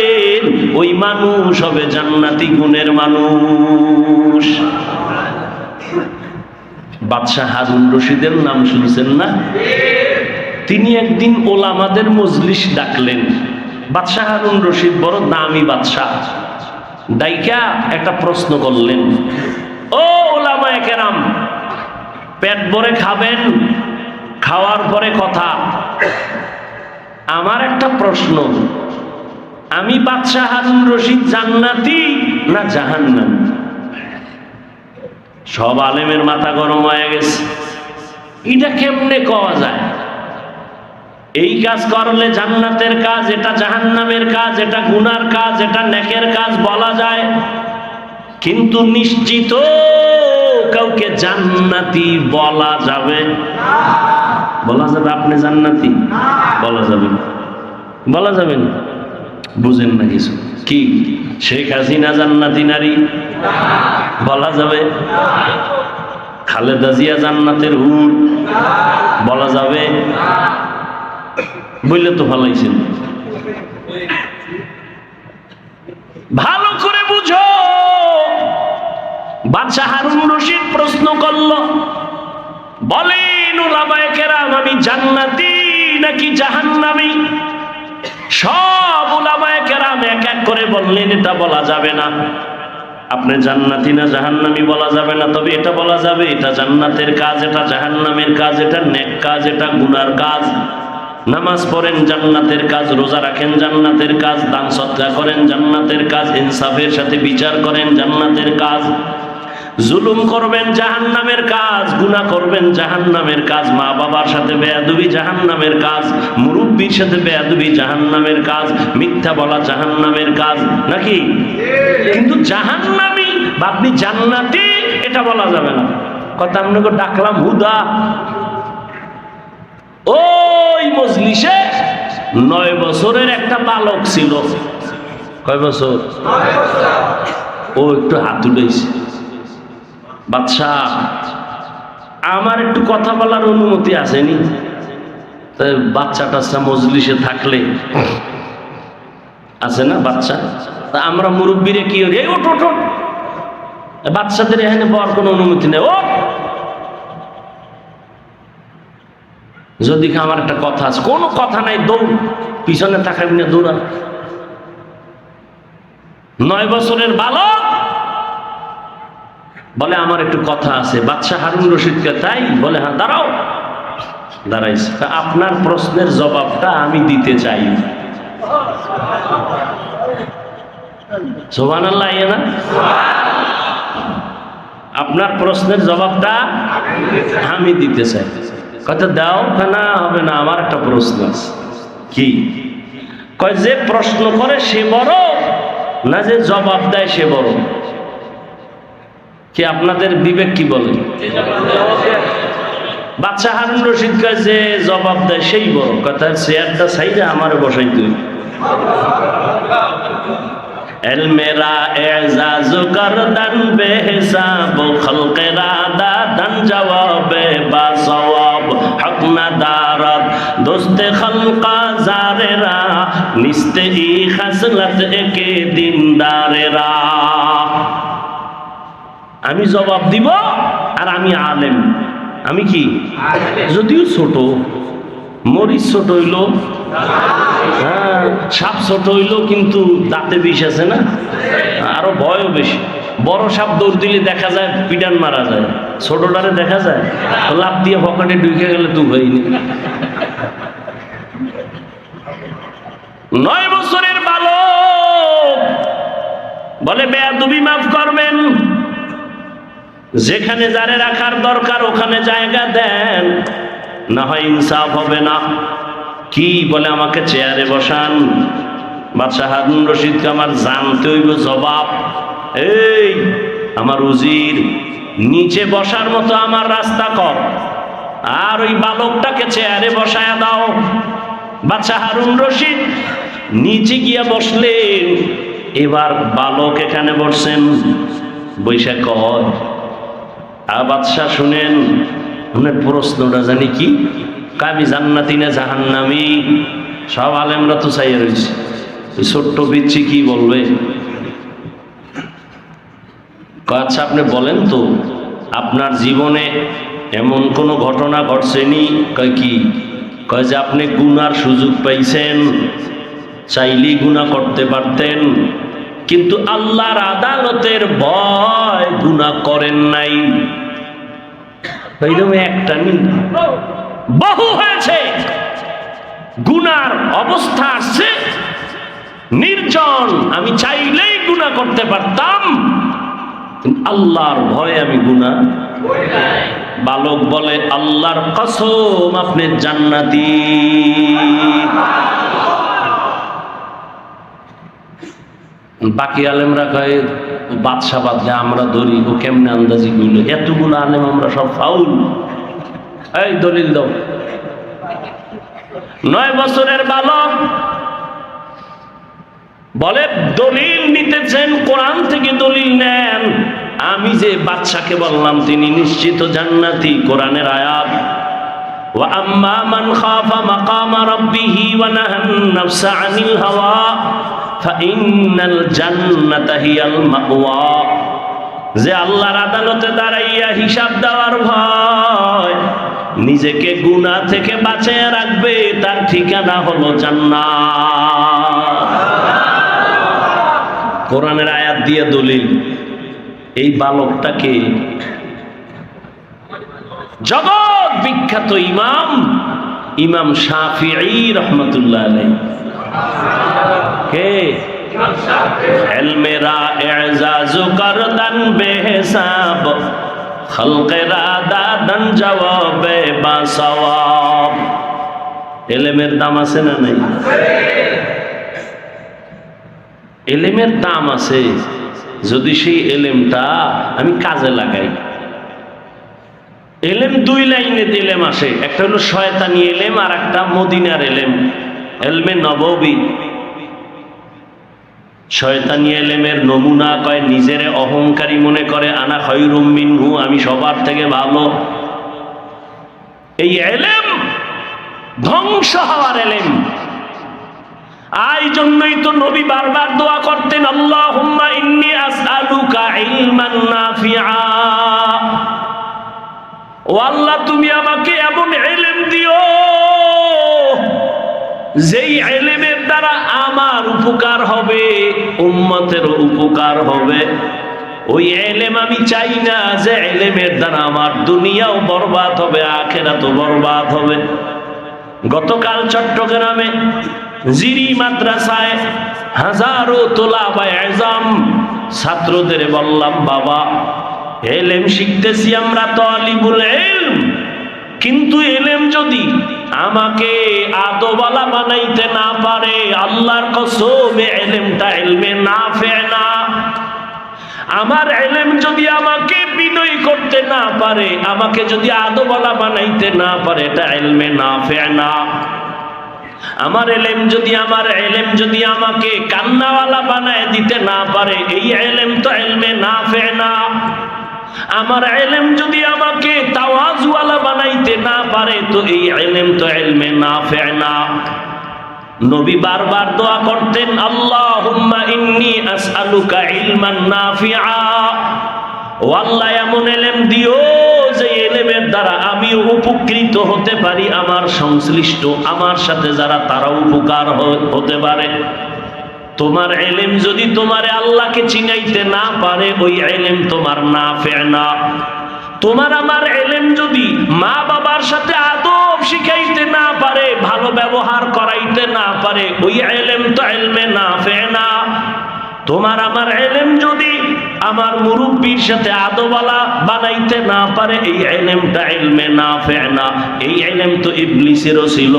ওই মানুষ হবে জান্নাতি গুণের মানুষ। বাদশাহ হারুন রশিদের নাম শুনছেন না? তিনি একদিন ওলামাদের মজলিস ডাকলেন। বাদশাহ হারুন রশিদ বড় দামি বাদশাহ। ডাইকা একটা প্রশ্ন করলেন, ও ওলামায়ে কেরাম, পেট ভরে খাবেন, খাওয়ার পরে কথা। আমার একটা প্রশ্ন, আমি বাদশাহ হারুন রশিদ জান্নাতি না জাহান্নামী? সব আলেমের মাথা গরম হয়ে গেছে, এটা কেমনে কওয়া যায়? এই কাজ করলে জান্নাতের কাজ, এটা জাহান্নামের কাজ, এটা গুনার কাজ, এটা নেকের কাজ বলা যায়, কিন্তু নিশ্চিত কাউকে জান্নাতি বলা যাবে? বলা যাবে আপনি জান্নাতি? বলা যাবে না। বলা যাবে না? বুঝেন না কিছু? কি শেখ হাসিনা জান্নাতি নারী? বলা যাবে? খালেদা জিয়া জান্নাতের হুর বলা যাবে? বললে তো ভালাইছেন। ভালো করে বুঝো। বাদশাহ হারুন রশিদ প্রশ্ন করল, বলেন উলামায়ে কেরাম আমি জান্নাতি নাকি জাহান্নামী? সব উলামায়ে কেরাম এক এক করে বললেন এটা বলা যাবে না। আপনি জান্নাতি না জাহান্নামী বলা যাবে না, তবে এটা বলা যাবে এটা জান্নাতের কাজ, এটা জাহান্নামের কাজ, এটা নেক কাজ, এটা গুনার কাজ। নামাজ পড়েন জান্নাতের কাজ, রোজা রাখেন জান্নাতের কাজ, দান সদকা করেন জান্নাতের কাজ, ইনসাফের সাথে বিচার করেন জান্নাতের কাজ। জুলুম করবেন জাহান্নামের কাজ, গুনাহ করবেন জাহান্নামের কাজ, মা বাবার সাথে বেয়াদবি জাহান্নামের কাজ, মুরব্বির সাথে বেয়াদবি জাহান্নামের কাজ, মিথ্যা বলা জাহান্নামের কাজ, নাকি? কিন্তু জাহান্নামী বা আপনি জান্নাতি এটা বলা যাবে না। কথা আপনাকে ডাকলাম হুদা। ওই মজলিসে 9 বছরের একটা বালক ছিল। কয় বছর? 9 বছর। ও একটু হাত উঠাইছে, বাদশাহ আমার একটু কথা বলার অনুমতি আসেনি? তাই বাচ্চাটা মজলিসে থাকলে আছে না বাচ্চা, তা আমরা মুরব্বীরে কি করি, ওঠ ওঠ, বাচ্চাদের এখানে বলার কোনো অনুমতি নেই। ও যদি আমার একটা কথা আছে, কোনো কথা নাই, দৌড়, পিছনে তাকাবি না, দৌড়া। 9 বছরের বালক বলে আমার একটু কথা আছে। বাদশাহ হারুন রশিদকে তাই বলে, হ্যাঁ দাঁড়াও। দাঁড়াইছে। আপনার প্রশ্নের জবাবটা আমি দিতে চাই। সুবহানাল্লাহ, না? আপনার প্রশ্নের জবাবটা আমি দিতে চাই। কথা দাও। না হবে না, আমার একটা প্রশ্ন আছে। কি? কয় যে প্রশ্ন করে সে বড় না যে জবাব দেয় সে বড়? কি আপনাদের বিবেক কি বলে? বাদশাহ হারুন রশিদ কয় যে জবাব দেয় সেই বড়। কথা চেয়ারটা সাইডে আমারে বসাই তুই। এলমেরা এজাজ গরদান বেহিসাব খলকেরা দাদান জবাবে বা সওয়াব হক না দারাত দোস্তে খলকা জারেরা নিস্তে ই খাসলত একে দিনদারেরা। আমি জবাব দিব আর আমি আলেম। আমি কি? যদিও ছোট, মরিচ ছোট হইল, হ্যাঁ সাপ ছোট হইল, কিন্তু দাঁতে বিষ আছে না, আরো ভয়ও বেশি। বড় সাপ দৌড় দিলে দেখা যায় পিটান মারা যায়, ছোটটারে দেখা যায় লাফ দিয়ে পকেটে ঢুকে গেলে তু হইনি। 9 বছরের বালক বলে বেয়াদবি মাফ করবেন, যেখানে যারে রাখার দরকার ওখানে জায়গা দেন, না হয় ইনসাফ হবে না। কি বলে আমাকে চেয়ারে বসান। বাদশাহ হারুন রশিদকে আমার জানতে হইব জবাব। এই আমার উজির, নিচে বসার মতো আমার রাস্তা কর, আর ওই বালকটাকে চেয়ারে বসায়া দাও। বাদশাহ হারুন রশিদ নিচে গিয়া বসলেন। এবার বালক এখানে বসছেন, বৈশা কয়, বাদশাহ শুনেন, আপনার প্রশ্নটা জানি কি, আমি জান্নাতি না জাহান্নামী? সব আলেমরা তো চাইয়া রয়েছে, ওই ছোট্ট বিচ্ছি কি বলবে? আচ্ছা আপনি বলেন তো, আপনার জীবনে এমন কোনো ঘটনা ঘটছেনি? কয় কি? কয় যে আপনি গুনার সুযোগ পাইছেন, চাইলেই গুনাহ করতে পারতেন, কিন্তু আল্লাহর আদালতের ভয় গুনাহ করেন নাই। এইরকম একটা নি, বহু হয়েছে। গুনার অবস্থা আসছে নির্জন, আমি চাইলেই গুনাহ করতে পারতাম, আল্লাহর ভয়ে আমি গুনাহ। বালক বলে, আল্লাহর কসম আপনি জান্নাতি। বাকি আলেমরা কয় বাদশা বাদলে আমরা ধরি, ও কেমনে আন্দাজি কইল? এতগুলো আলেম আমরা সব ফাউল। এই দলিল দাও। 9 বছরের বালক বলে দলিল নিতেছেন, কোরআন থেকে দলিল নেন। আমি যে বাদশাকে বললাম তিনি নিশ্চিত জান্নাতি। কোরআনের আয়াত, ওয়া আম্মা মান খাফা মাকামা রাব্বিহি ওয়া নাহান নাফসা আনিল হাওয়া ফাইন্নাল জান্নাতা হিয়াল মাওয়া। যে আল্লাহর আদালতে দাঁড়াইয়া হিসাব দেওয়ার ভয়, নিজেকে গুনাহ থেকে বাঁচিয়ে রাখবে, তার ঠিকানা হলো জান্নাত। কোরআনের আয়াত দিয়ে দলিল। এই বালকটাকে জগৎ বিখ্যাত ইমাম শাফিঈ রাহমাতুল্লাহ আলাইহি কে ইলমেরা ইজাজ করদান বেহিসাব খালকেরা দাদান জবাবে বাসওয়াব। ইলমের দাম আছে না নাই? ইলমের দাম আছে যদি সেই ইলমটা আমি কাজে লাগাই। ইলম দুই লাইনে ইলম আসে, একটা হলো শয়তানি ইলম আর একটা মদিনার ইলম, ইলমে নববী। শয়তানি ইলমের নমুনা কয় নিজেরে অহংকারী মনে করে, আনা খায়রুম মিনহু, আমি সবার থেকে ভালো। এই ইলম ধ্বংস হওয়ার ইলম। এই জন্যই তো নবী বারবার দোয়া করতেন, আল্লাহুম্মা ইন্নী আসআলুকা ইলমান নাফিআ। ও আল্লাহ, তুমি আমাকে এমন ইলম দিও যেই ইলমের দ্বারা আমার উপকার হবে, উম্মতের উপকার হবে। ওই ইলম আমি চাই না যে ইলমের দ্বারা আমার দুনিয়াও বরবাদ হবে, আখিরাতও বরবাদ হবে। গতকাল চট্টগ্রামে জিরি মাদ্রাসায় হাজারো তোলাবায়ে ইলম ছাত্রদের বললাম, বাবা ইলম শিখতেছি আমরা, তালিবুল ইলম, কিন্তু ইলম যদি আমাকে আদওয়ালা বানাইতে না পারে, আল্লাহর কসম ইলমটা ইলমে নাফি না। আমার ইলম যদি আমাকে বিনয়ী করতে না পারে, আমাকে যদি আদওয়ালা বানাইতে না পারে, এটা ইলমে নাফি না। আমার ইলম যদি আমাকে কান্নাওয়ালা বানায় দিতে না পারে, এই ইলম তো ইলমে নাফি না। আমার ইলম যদি আমাকে তাওয়াজুওয়ালা বানাইতে না পারে, তো এই ইলম তো ইলমে নাফি না। নবী বারবার দোয়া করতেন, আল্লাহুম্মা ইন্নী আসআলুকা ইলমান নাফিআ। ও আল্লাহ, এমন ইলম দিও যে ইলমের দ্বারা আমি উপকৃত হতে পারি, আমার সংশ্লিষ্ট আমার সাথে যারা তারা উপকার হতে পারে। তোমার ইলম যদি তোমারে আল্লাহকে চিনাইতে না পারে, ওই ইলম তোমার নাফি না। তোমার আমার ইলম যদি মা বাবার সাথে আদব শিখাইতে না পারে, ভালো ব্যবহার করাইতে না পারে, ওই ইলম তো ইলমে নাফি না। তোমার আমার ইলম যদি আমার মুরব্বির সাথে আদওয়ালা বানাইতে না পারে, এই ইলমটা ইলমে নাফি না। এই ইলম তো ইবলিসেরও ছিল।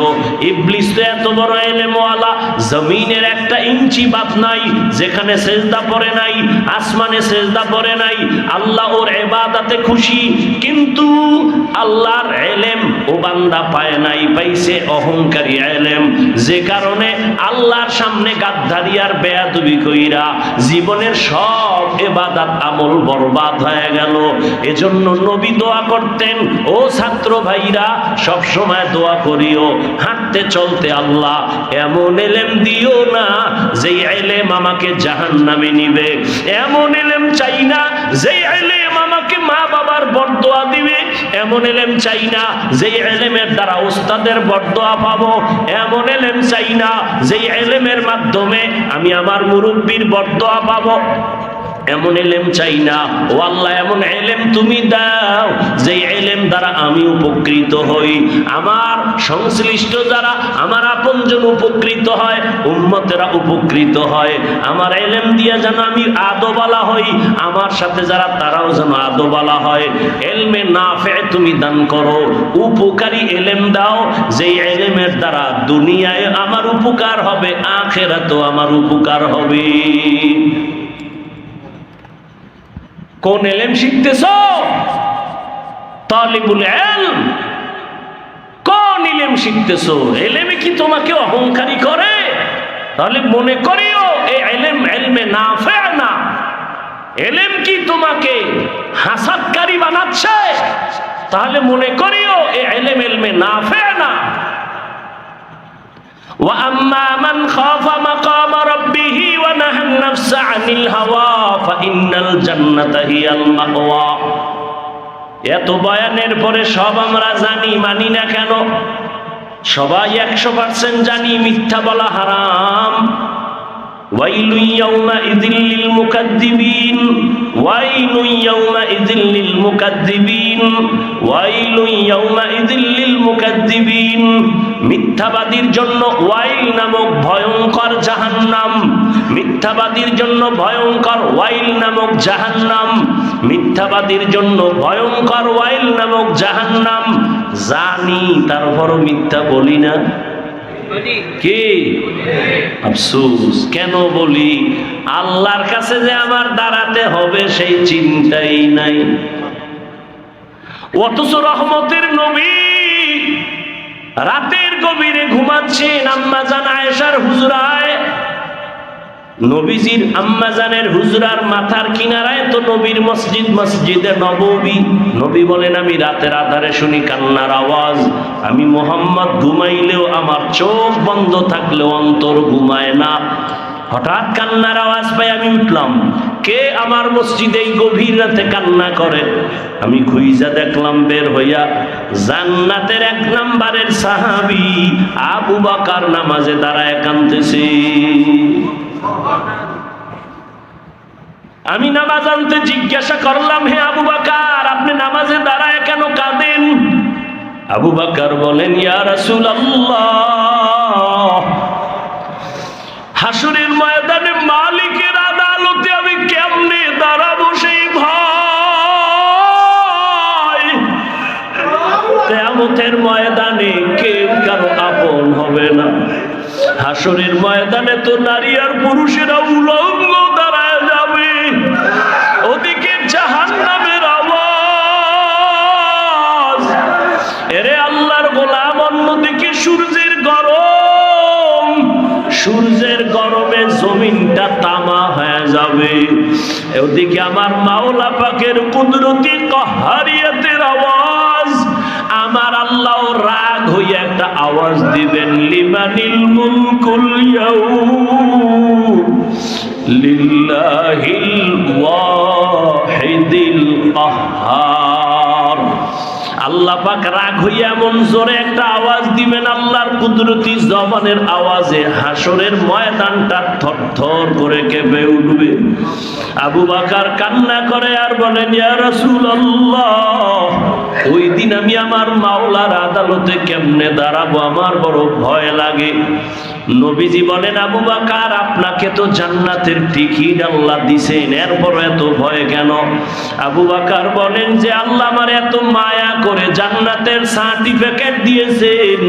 ইবলিস তো এত বড় ইলমওয়ালা, জমিনের একটা ইঞ্চি বাদ নাই যেখানে সেজদা পড়ে নাই, আসমানে সেজদা পড়ে নাই। আল্লাহ ওর ইবাদতে খুশি, কিন্তু আল্লাহর ইলম ও বান্দা পায় নাই, পাইছে অহংকারী ইলম, যে কারণে আল্লাহর সামনে গাদ্দারি আর বেয়াদবি কইরা জীবনের সব ইবাদত আমল বরবাদ হয়ে গেল। এজন্য নবী দোয়া করতেন, ও ছাত্র ভাইরা সব সময় দোয়া করিও, হাঁটতে চলতে, আল্লাহ এমন ইলম দিও না যে ইলম আমাকে জাহান্নামে নিবে। এমন ইলম চাই না যে ইলম আমাকে মা বাবার বরদোয়া দিবে। এমন ইলম চাই না যে ইলমের দ্বারা উস্তাদের বরদোয়া পাবো। এমন ইলম চাই না যে ইলমের মাধ্যমে আমি আমার মুরব্বির বরদোয়া পাবো। এমন ইলম চাই না। ও আল্লাহ, এমন ইলম তুমি দাও যে ইলম দ্বারা আমি উপকৃত হই, আমার সংশ্লিষ্ট যারা আমার আপনজন উপকৃত হয়, উম্মতেরা উপকৃত হয়। আমার ইলম দিয়ে যেন আমি আদওয়ালা হই, আমার সাথে যারা তারাও যেন আদওয়ালা হয়। ইলমে নাফি তুমি দান করো, উপকারী ইলম দাও যে ইলমের দ্বারা দুনিয়ায় আমার উপকার হবে, আখিরাতেও আমার উপকার হবে। কোন ইলম শিখতেছো? তালিবুল ইলম। কোন ইলম শিখতেছো? ইলমে কি তোমাকে অহংকারী করে? তাহলে মনে করিও এই ইলম ইলমে নাফি না। এলেম কি তোমাকে হাসাদকারী বানাচ্ছে? তাহলে মনে করিও এই ইলম ইলমে নাফে না। ওয়া আম্মা মান খাফা মাকাম রাব্বিহি ওয়া নাহান নাফসা আনিল হাওয়া ফাইন্নাল জান্নাতা হিয়াল মাওয়া। এত বয়ানের পরে সব আমরা জানি, মানি না কেন? সবাই 100% জানি মিথ্যা বলা হারাম। ওয়াইলু ইয়াউমাইযিল লিল মুকাদ্দিবিন, ওয়াইলু ইয়াউমাইযিল লিল মুকাদ্দিবিন, ওয়াইলু ইয়াউমাইযিল লিল মুকাদ্দিবিন। মিথ্যাবাদীর জন্য ওয়াইল নামক ভয়ঙ্কর জাহান্নাম, মিথ্যাবাদীর জন্য ভয়ঙ্কর ওয়াইল নামক জাহান্নাম, মিথ্যাবাদীর জন্য ভয়ঙ্কর ওয়াইল নামক জাহান্নাম। জানি তারপরও মিথ্যা বলি না। কি আফসোস, কেন বলি? আল্লাহর কাছে যে আমার দাঁড়াতে হবে সেই চিন্তাই নাই। অথচ রহমতের নবী রাতের গভীরে ঘুমাচ্ছেন আম্মাজান আয়েশার হুজরায়। নবীজির আম্মাজানের হুজরার মাথার কিনারায় তো নবীর মসজিদ, মসজিদে নববী। নবী বলেন, আমি রাতের আধারে শুনি কান্নার আওয়াজ। আমি মোহাম্মদ ঘুমাইলেও, আমার চোখ বন্ধ থাকলেও অন্তর ঘুমায় না। হঠাৎ কান্নার আওয়াজ পাই আমি উঠলাম। কে আমার মসজিদে এই গভীর রাতে কান্না করে? আমি খুঁজা দেখলাম বের হইয়া জান্নাতের 1 নম্বরের সাহাবী আবু বকর নামাজে দাঁড়ায় কাঁদতেছে। আমি নামাজ আনতে জিজ্ঞাসা করলাম, হে আবু বকর, আপনি নামাজে দাঁড়ায় কেন কাঁদেন? আবু বকর বলেন, ইয়া রাসূলুল্লাহ, হাসরের ময়দানে মালিকের আদালতে আমি কেমনে দাঁড়াবো সেই ভয়। কিয়ামতের ময়দানে কেউ কারো আপন হবে না। হাসরের ময়দানে তো নারী আর পুরুষেরা উলঙ্গ দাঁড়ায় যাবে। ওদিকে জাহান্নামের আওয়াজ, এরে আল্লাহর গোলাম, অন্যদিকে সূর্যের গরম, সূর্যের গরমে জমিনটা তামা হয়ে যাবে। ওদিকে আমার মাওলা পাকের কুদরতি কাহারিয়াতের আওয়াজ। আমার আল্লাহ রাগ হইয়া একটা আওয়াজ দিবেন, লিমানিল মুলকুল ইয়াউম লিল্লাহিল ওয়াহিদিল কাহ্হার। আল্লাহ পাক রাগ হইয়া এমন জোরে একটা আওয়াজ দিবেন, আল্লাহর কুদরতি জবানের আওয়াজে হাসরের ময়দানটা থরথর করে কেঁপে উঠবে। আবু বকর কান্না করে আর বলেন, ইয়া রাসূলুল্লাহ, ওই দিন আমি আমার মাওলার আদালতে কেমনে দাঁড়াবো, আমার বড় ভয় লাগে। নবীজি বলেন, আবু বকর, আপনাকে তো জান্নাতের টিকিট আল্লাহ দিছেন, এরপর এত ভয় কেন? আবু বকর বলেন যে আল্লাহ আমার এত মায়া করে জান্নাতের সার্টিফিকেট দিয়েছেন,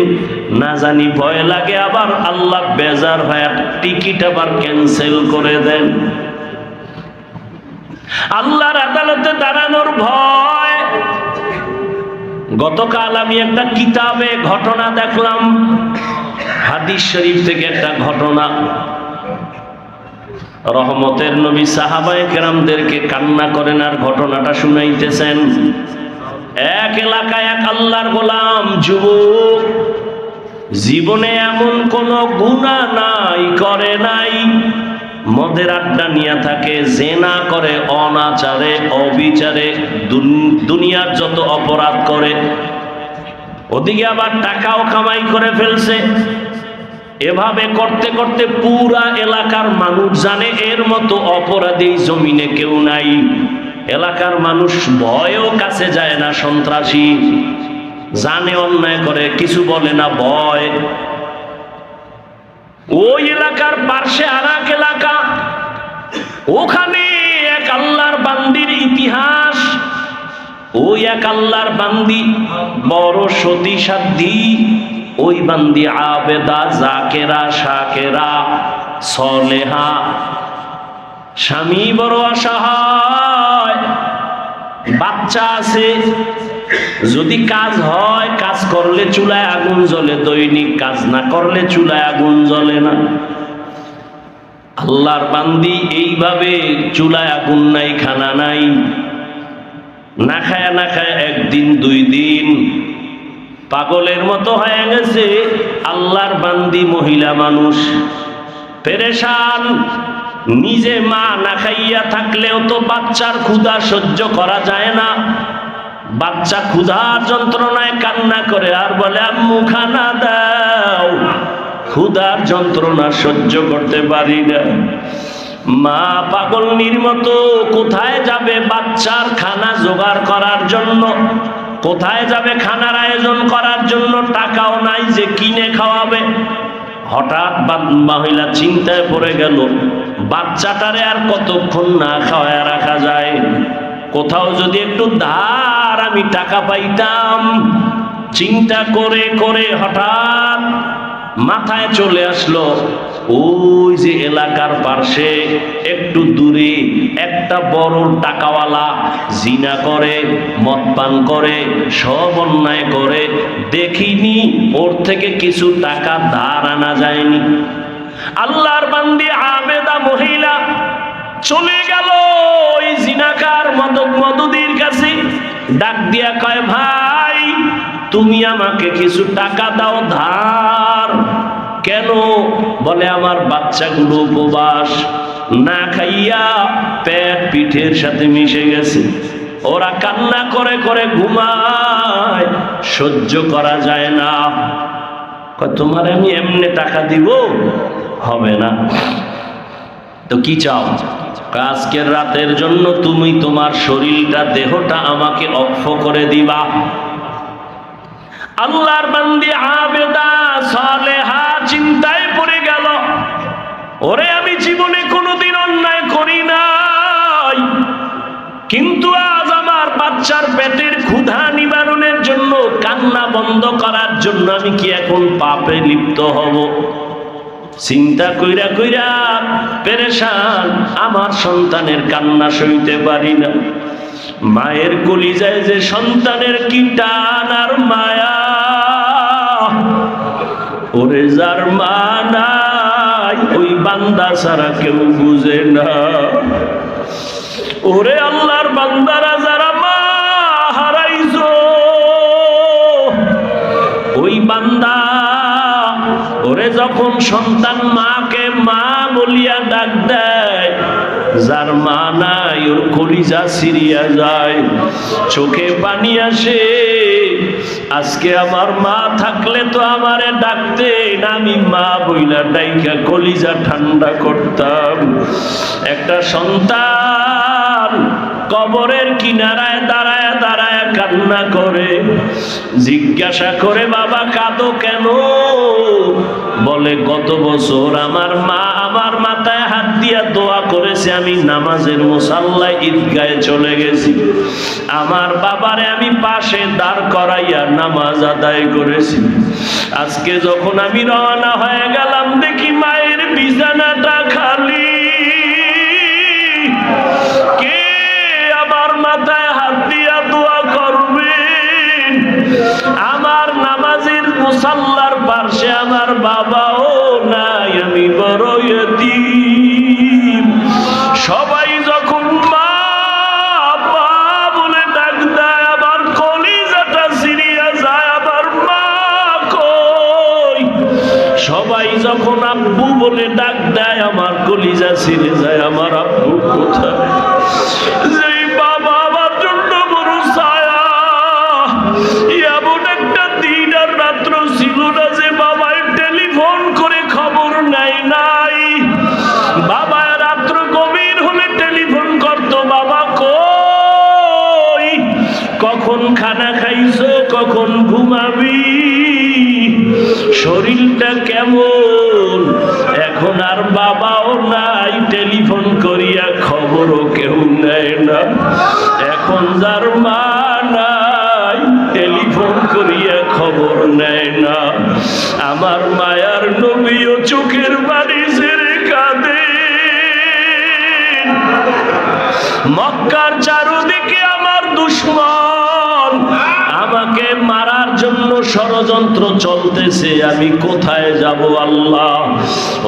না জানি ভয় লাগে আবার আল্লাহ বেজার হয় টিকিট আবার ক্যান্সেল করে দেন। আল্লাহর আদালতে দাঁড়ানোর ভয়। গতকাল আমি একটা কিতাবে ঘটনা দেখলাম, হাদিস শরীফ থেকে একটা ঘটনা। রহমতের নবী সাহাবায়ে কেরামদেরকে কান্না করেন আর ঘটনাটা শুনাইতেছেন। এক এলাকায় এক আল্লাহর গোলাম যুবক, জীবনে এমন কোন গুনাহ নাই, করে নাই, মদের আড্ডা নিয়ে থাকে, জেনা করে, অনাচারে অবিচারে দুনিয়ার যত অপরাধ করে, ওদিকে আবার টাকাও কামাই করে ফেলছে। এভাবে করতে করতে পুরা এলাকার মানুষ জানে এর মতো অপরাধী জমিনে কেউ নাই। এলাকার মানুষ ভয়ও কাছে যায় না, সন্ত্রাসী জানে অন্যায় করে, কিছু বলে না, ভয়। ওই এলাকার পার্শ্বে আর এক এলাকা, ওখানে এক আল্লাহর বান্দির ইতিহাস। ওই এক আল্লাহর বান্দি বড় সতী সাধ্বী, ওই বান্দি আবেদা, জাকেরা, শাকেরা, সলেহা। স্বামী বড় অসহায়, বাচ্চা আছে, যদি কাজ হয়, কাজ করলে চুলায় আগুন জ্বলে, দৈনিক কাজ না করলে চুলায় আগুন জ্বলে না। আল্লাহর বান্দি এইভাবে চুলায় আগুন নাই, খানা নাই, না খায় না খায় একদিন দুই দিন পাগলের মতো হয়ে গেছে। আল্লাহর বান্দি মহিলা মানুষ পেরেশান। নিজে মা না খাইয়া থাকলেও তো বাচ্চার ক্ষুধা সহ্য করা যায় না। বাচ্চা ক্ষুধার যন্ত্রণায় কান্না করে আর বলে আম্মু খানা দাও, ক্ষুধার যন্ত্রণা সহ্য করতে পারি না। মা পাগলনির মতো কোথায় যাবে বাচ্চার খানা জোগাড় করার জন্য, কোথায় যাবে খানার আয়োজন করার জন্য, টাকাও নাই যে কিনে খাওয়াবে। হঠাৎ মহিলা চিন্তায় পড়ে গেল, বাচ্চাটারে আর কতক্ষণ না খাওয়ায় রাখা যায়, কোথাও যদি একটু ধার আমি টাকা পাইতাম। চিন্তা করে করে হঠাৎ মাথায় চলে আসলো, ওই যে এলাকার পাশে একটু দূরে একটা বড় টাকাওয়ালা জিনা করে, মদ পান করে, সব অন্যায় করে, দেখিনি ওর থেকে কিছু টাকা ধার আনা যায়নি। আল্লাহর বান্দি আবেদা মহিলা চলে গেল ওই জিনাকার মদুদির কাছে, ডাক দিয়া কয়, ভাই তুমি আমাকে কিছু টাকা দাও ধার। কেন? বলে আমার বাচ্চাগুলো উপবাস, না খাইয়া পেট পিঠের সাথে মিশে গেছে, ওরা কান্না করে করে ঘুমায়, সহ্য করা যায় না। তোমার আমি এমনি টাকা দিব? হবে না। তো কি চাও? আজকের রাতের জন্য তুমি তোমার শরীরটা দেহটা আমাকে অক্ষ করে দিবা। আল্লাহর বান্দি আবেদা সালেহা চিন্তায় পড়ে গেল, ওরে আমি জীবনে কোনোদিন অন্যায় করি নাই, কিন্তু আজ আমার বাচ্চার পেটের ক্ষুধা নিবারণের জন্য, কান্না বন্ধ করার জন্য আমি কি এখন পাপে লিপ্ত হব? চিন্তা কইরা কইরা পেরেশান, আমার সন্তানের কান্না সইতে পারি না। মায়ের কলিজায় যে সন্তানের কি টান আর মায়া, ওরে যার মা নাই ওই বান্দা ছাড়া কেউ বুঝে না। ওরে আল্লাহর বান্দারা যারা মা হারাইছো, ওই বান্দা ওরে যখন সন্তান মাকে মা বলিয়া ডাক দেয়, যার মা নাই ওর কলিজা ছিঁড়িয়া যায়, চোখে পানি আসে। আজকে আমার মা থাকলে তো আমারে ডাকতেন, আমি মা বইলা ডাইকা কলিজা ঠান্ডা করতাম। একটা সন্তান কবরের কিনারায় দাঁড়ায় দাঁড়ায় কান্না করে, জিজ্ঞাসা করে বাবা কাঁদো কেন? বলে গত বছর আমার মা আমার মাথায় হাত দিয়া দোয়া করেছে, আমি নামাজের মুসাল্লায় ঈদগাহে চলে গেছি, আমার বাবারে আমি পাশে দাঁড় করাইয়া নামাজ আদায় করেছি। আজকে যখন আমি রওনা হয়ে গেলাম দেখি মায়ের বিছানাটা খালি, কে আমার মাথায় হাত দিয়া দোয়া করবেন? আমার নামাজের মুসাল্লার পাশে আমার বাবাও নাই, আমি বড় ইয়তীম। সবাই যখন মা মা বলে ডাক দেয়, আমার কলিজাটা ছিঁড়িয়া যায়, আমার মা কই? সবাই যখন আব্বু বলে ডাক দেয়, আমার কলিজা ছিঁড়ে যায়, আমার আব্বু কোথায়? যেই বাবা আমার জন্য বড় ছায়া, এমন একটা দিন আর রাত্র ছিল না যে বাবাই টেলিফোন করে খবর নেয় নাই। বাবা রাত্র গভীর হলে টেলিফোন করতো, বাবা কই, কখন খানা খাইছো, কখন ঘুমাবি, শরীরটা কেমন? এখন আর বাবাও নাই, টেলিফোন করিয়া খবরও কেউ নেয় না। এখন যার মা নাই, টেলিফোন করিয়া খবর নেয় না। আমার মায়ার নবীও চোখের বাড়ি ছেড়ে কাঁদে। মক্কার চারদিকে আমার দুশমন আমাকে মারার জন্য ষড়যন্ত্র ষড়যন্ত্র চলতেছে, আমি কোথায় যাব আল্লাহ?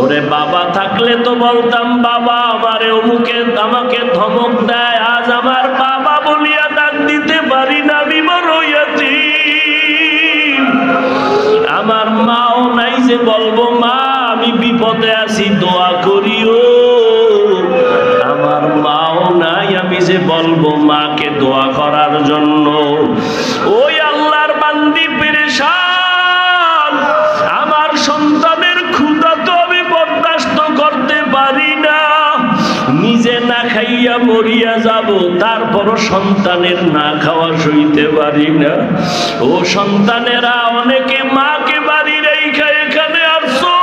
ওরে বাবা থাকলে তো বলতাম, বাবা আমারে অমুকে আমাকে ধমক দেয়, আজ আমার বাবা বলিয়া ডাক দিতে পারি না, আমি বড় ইয়াতীম। আমার মাও নাই যে বলবো মা আমি বিপদে আছি দোয়া করিও, আমার মাও নাই আমি যে বলবো মাকে দোয়া করার জন্য। ওই আল্লাহর বান্দি পেরেশান, আমার সন্তানের ক্ষুধা তো আমি বরদাস্ত করতে পারি না, নিজে না খাইয়া মরিয়া যাব, তারপরও সন্তানের না খাওয়া সইতে পারি না। ও সন্তানেরা, অনেকে মাকে বাড়ি রেখে এখানে আসছো,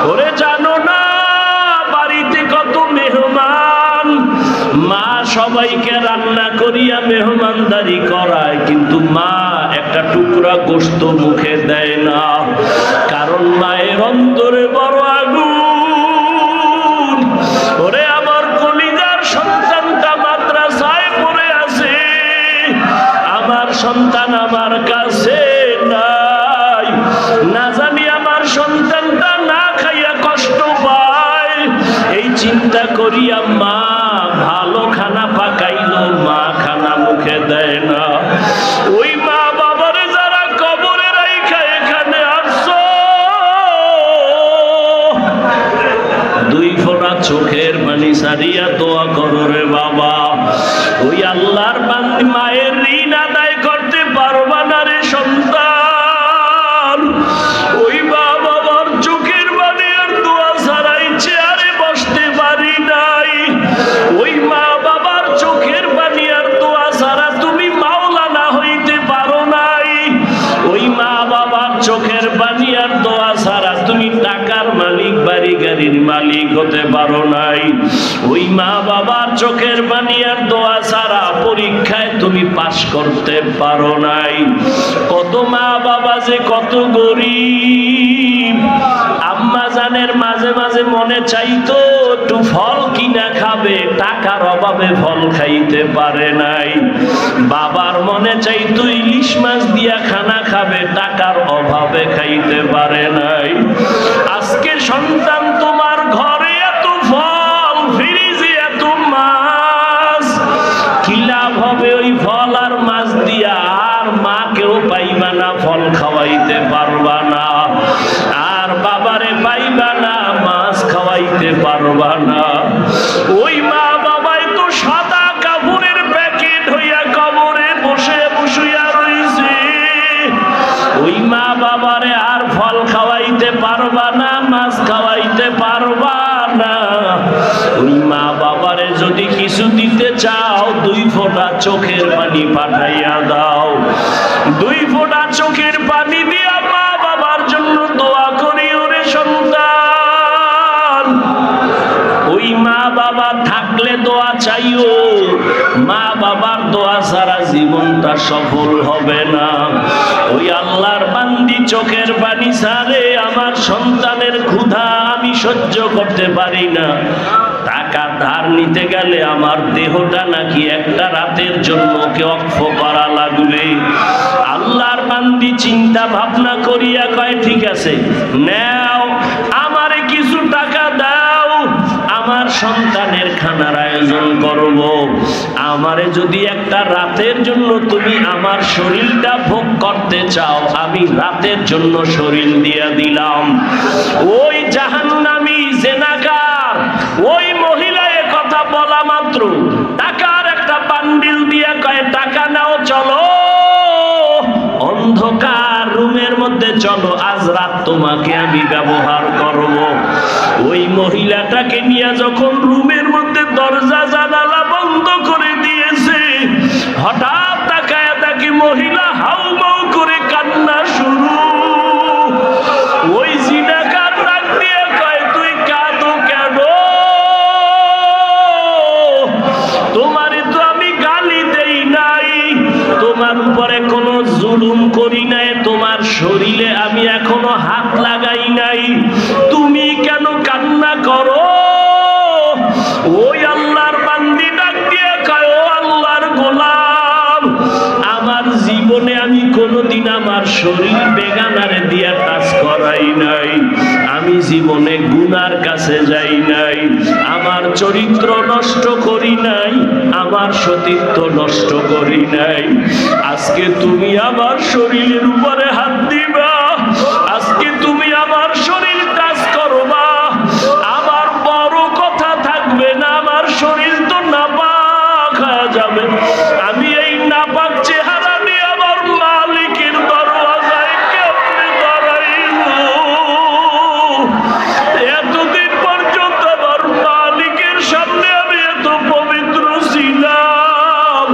ওরে জানো না বাড়িতে কত মেহমান, মা সবাইকে রান্না করিয়া মেহমানদারি করায়, কিন্তু মা একটা টুকরা গোশত মুখে দেয় না, কারণ মায়ের অন্তরে বড় আগুন। ওরে আমার কলিজার সন্তানটা মাদ্রাসায় পড়ে আছে, আমার সন্তান আমার কাছে নাই, না জানি আমার সন্তানটা না খাইয়া কষ্ট পায়, এই চিন্তা করিয়া মা ভালো খানা পাকাইলো, মা খানা মুখে দেয় না। ওই মা বাবারে যারা কবরে রাইখা এখানে আসছো, দুই ফোঁটা চোখের পানি সারিয়া দোয়া করো রে বাবা। ওই আল্লাহর বান্দি মায়ের ঋণ আদায় করতে পারবা না রে সন্তান। ওই মা বাবার চোখের পানি আর দোয়া ছাড়াই চেয়ারে বসতে পারি নাই, ওই মা বাবার চোখের পানি আর দোয়া ছাড়া তুমি মাওলানা হইতে পারো নাই, ওই মা বাবার চোখের পানি আর দোয়া ছাড়া তুমি টাকার মালিক বাড়ি গাড়ির মালিক হতে পারো নাই, ওই মা বাবার চোখের পানি আর দোয়া ছাড়া পরীক্ষায় তুমি পাস করতে পারো নাই। কত মা বাবা যে কত গরিব, আম্মা জানের মাঝে মাঝে মনে চাইতো একটু ফল কিনা খাবে, টাকার অভাবে ফল খাইতে পারে নাই, বাবার মনে চাইতো ইলিশ মাছ দিয়া খানা খাবে, টাকার অভাবে খাইতে পারে নাই। আজকে সন্তান তোমার ঘরে এত ফল, ফ্রিজে এত মাছ, কি লাভ হবে ওই ফল আর মাছ দিয়া? আর মাকেও পাইবা না, ফল খাওয়াইতে পারবা না, আর বাবারে পাইবা না, মাছ খাওয়াইতে পারবা না। ওই মা বাবাই তো সাদা কাপড়ের প্যাকেট হইয়া কবরে বসে বসিয়া রইছে, ওই মা বাবারে আর ফল খাওয়াইতে পারবা না, মাছ খাওয়াইতে পারবা না। ওই মা বাবারে যদি কিছু দিতে চাও, দুই ফোঁটা চোখের পানি পাঠাইয়া দাও, দুই ফোঁটা চোখের পানি দিয়া মা বাবার জন্য দোয়া করি ওরে সন্তান। ওই মা বাবা থাকলে দোয়া চাইও, মা বাবার দোয়া ছাড়া জীবনটা সফল হবে না। ওই আল্লাহর বান্দি চোখের পানি ছাড়ে, আমার সন্তানের ক্ষুধা আমি সহ্য করতে পারি না, টাকা ধার নিতে গেলে আমার দেহটা নাকি একটা রাতের জন্য অক্ষ করা লাগবে। আল্লাহর বান্দি চিন্তা ভাবনা করিয়া কয় ঠিক আছে নাও, আমারে কিছু টাকা দাও, আমার সন্তানের খানার আয়োজন করব। আমারে যদি একটা রাতের জন্য তুমি আমার শরীরটা ভোগ করতে চাও, আমি রাতের জন্য শরীর দিয়া দিলাম। ওই জাহান্নামী জেনাকার ওই মহিলা এ কথা বলা মাত্র টাকার একটা বান্ডিল দিয়া কয় টাকা নাও, চলো অন্ধকার রুমের মধ্যে চলো, আজ রাত তোমাকে আমি ব্যবহার করব। ওই মহিলাটাকে নিয়ে যখন রুমের মধ্যে দরজা জানালা বন্ধ করে দিয়েছে, হঠাৎ তাকায় দেখি মহিলা হাউমাউ করে কান্না শুরু। ওই জিনাকার ডাক দিয়ে কয় তুই কাঁদো কেন? তোমারে তো আমি গালি দেই নাই, তোমার উপরে কোনো জুলুম করি নাই, তোমার শরীরে আমি এখনো হাত লাগাই নাই, তুমি কেন কান্না করো? কাছে যাই নাই, আমার চরিত্র নষ্ট করি নাই, আমার সতীত্ব নষ্ট করি নাই। আজকে তুমি আমার শরীরের উপরে হাত দিবা, আজকে তুমি আমার শরীর টাচ করবা, আমার বড় কথা থাকবে না, আমার শরীর তো নাপাক হয়ে যাবে। আমি এই নাপাক চেহারা নিয়ে আমার মালিকের দরওয়াজায় কেমনে দাঁড়াইব? এতদিন পর্যন্ত আমার মালিকের সামনে আমি এত পবিত্র ছিলাম,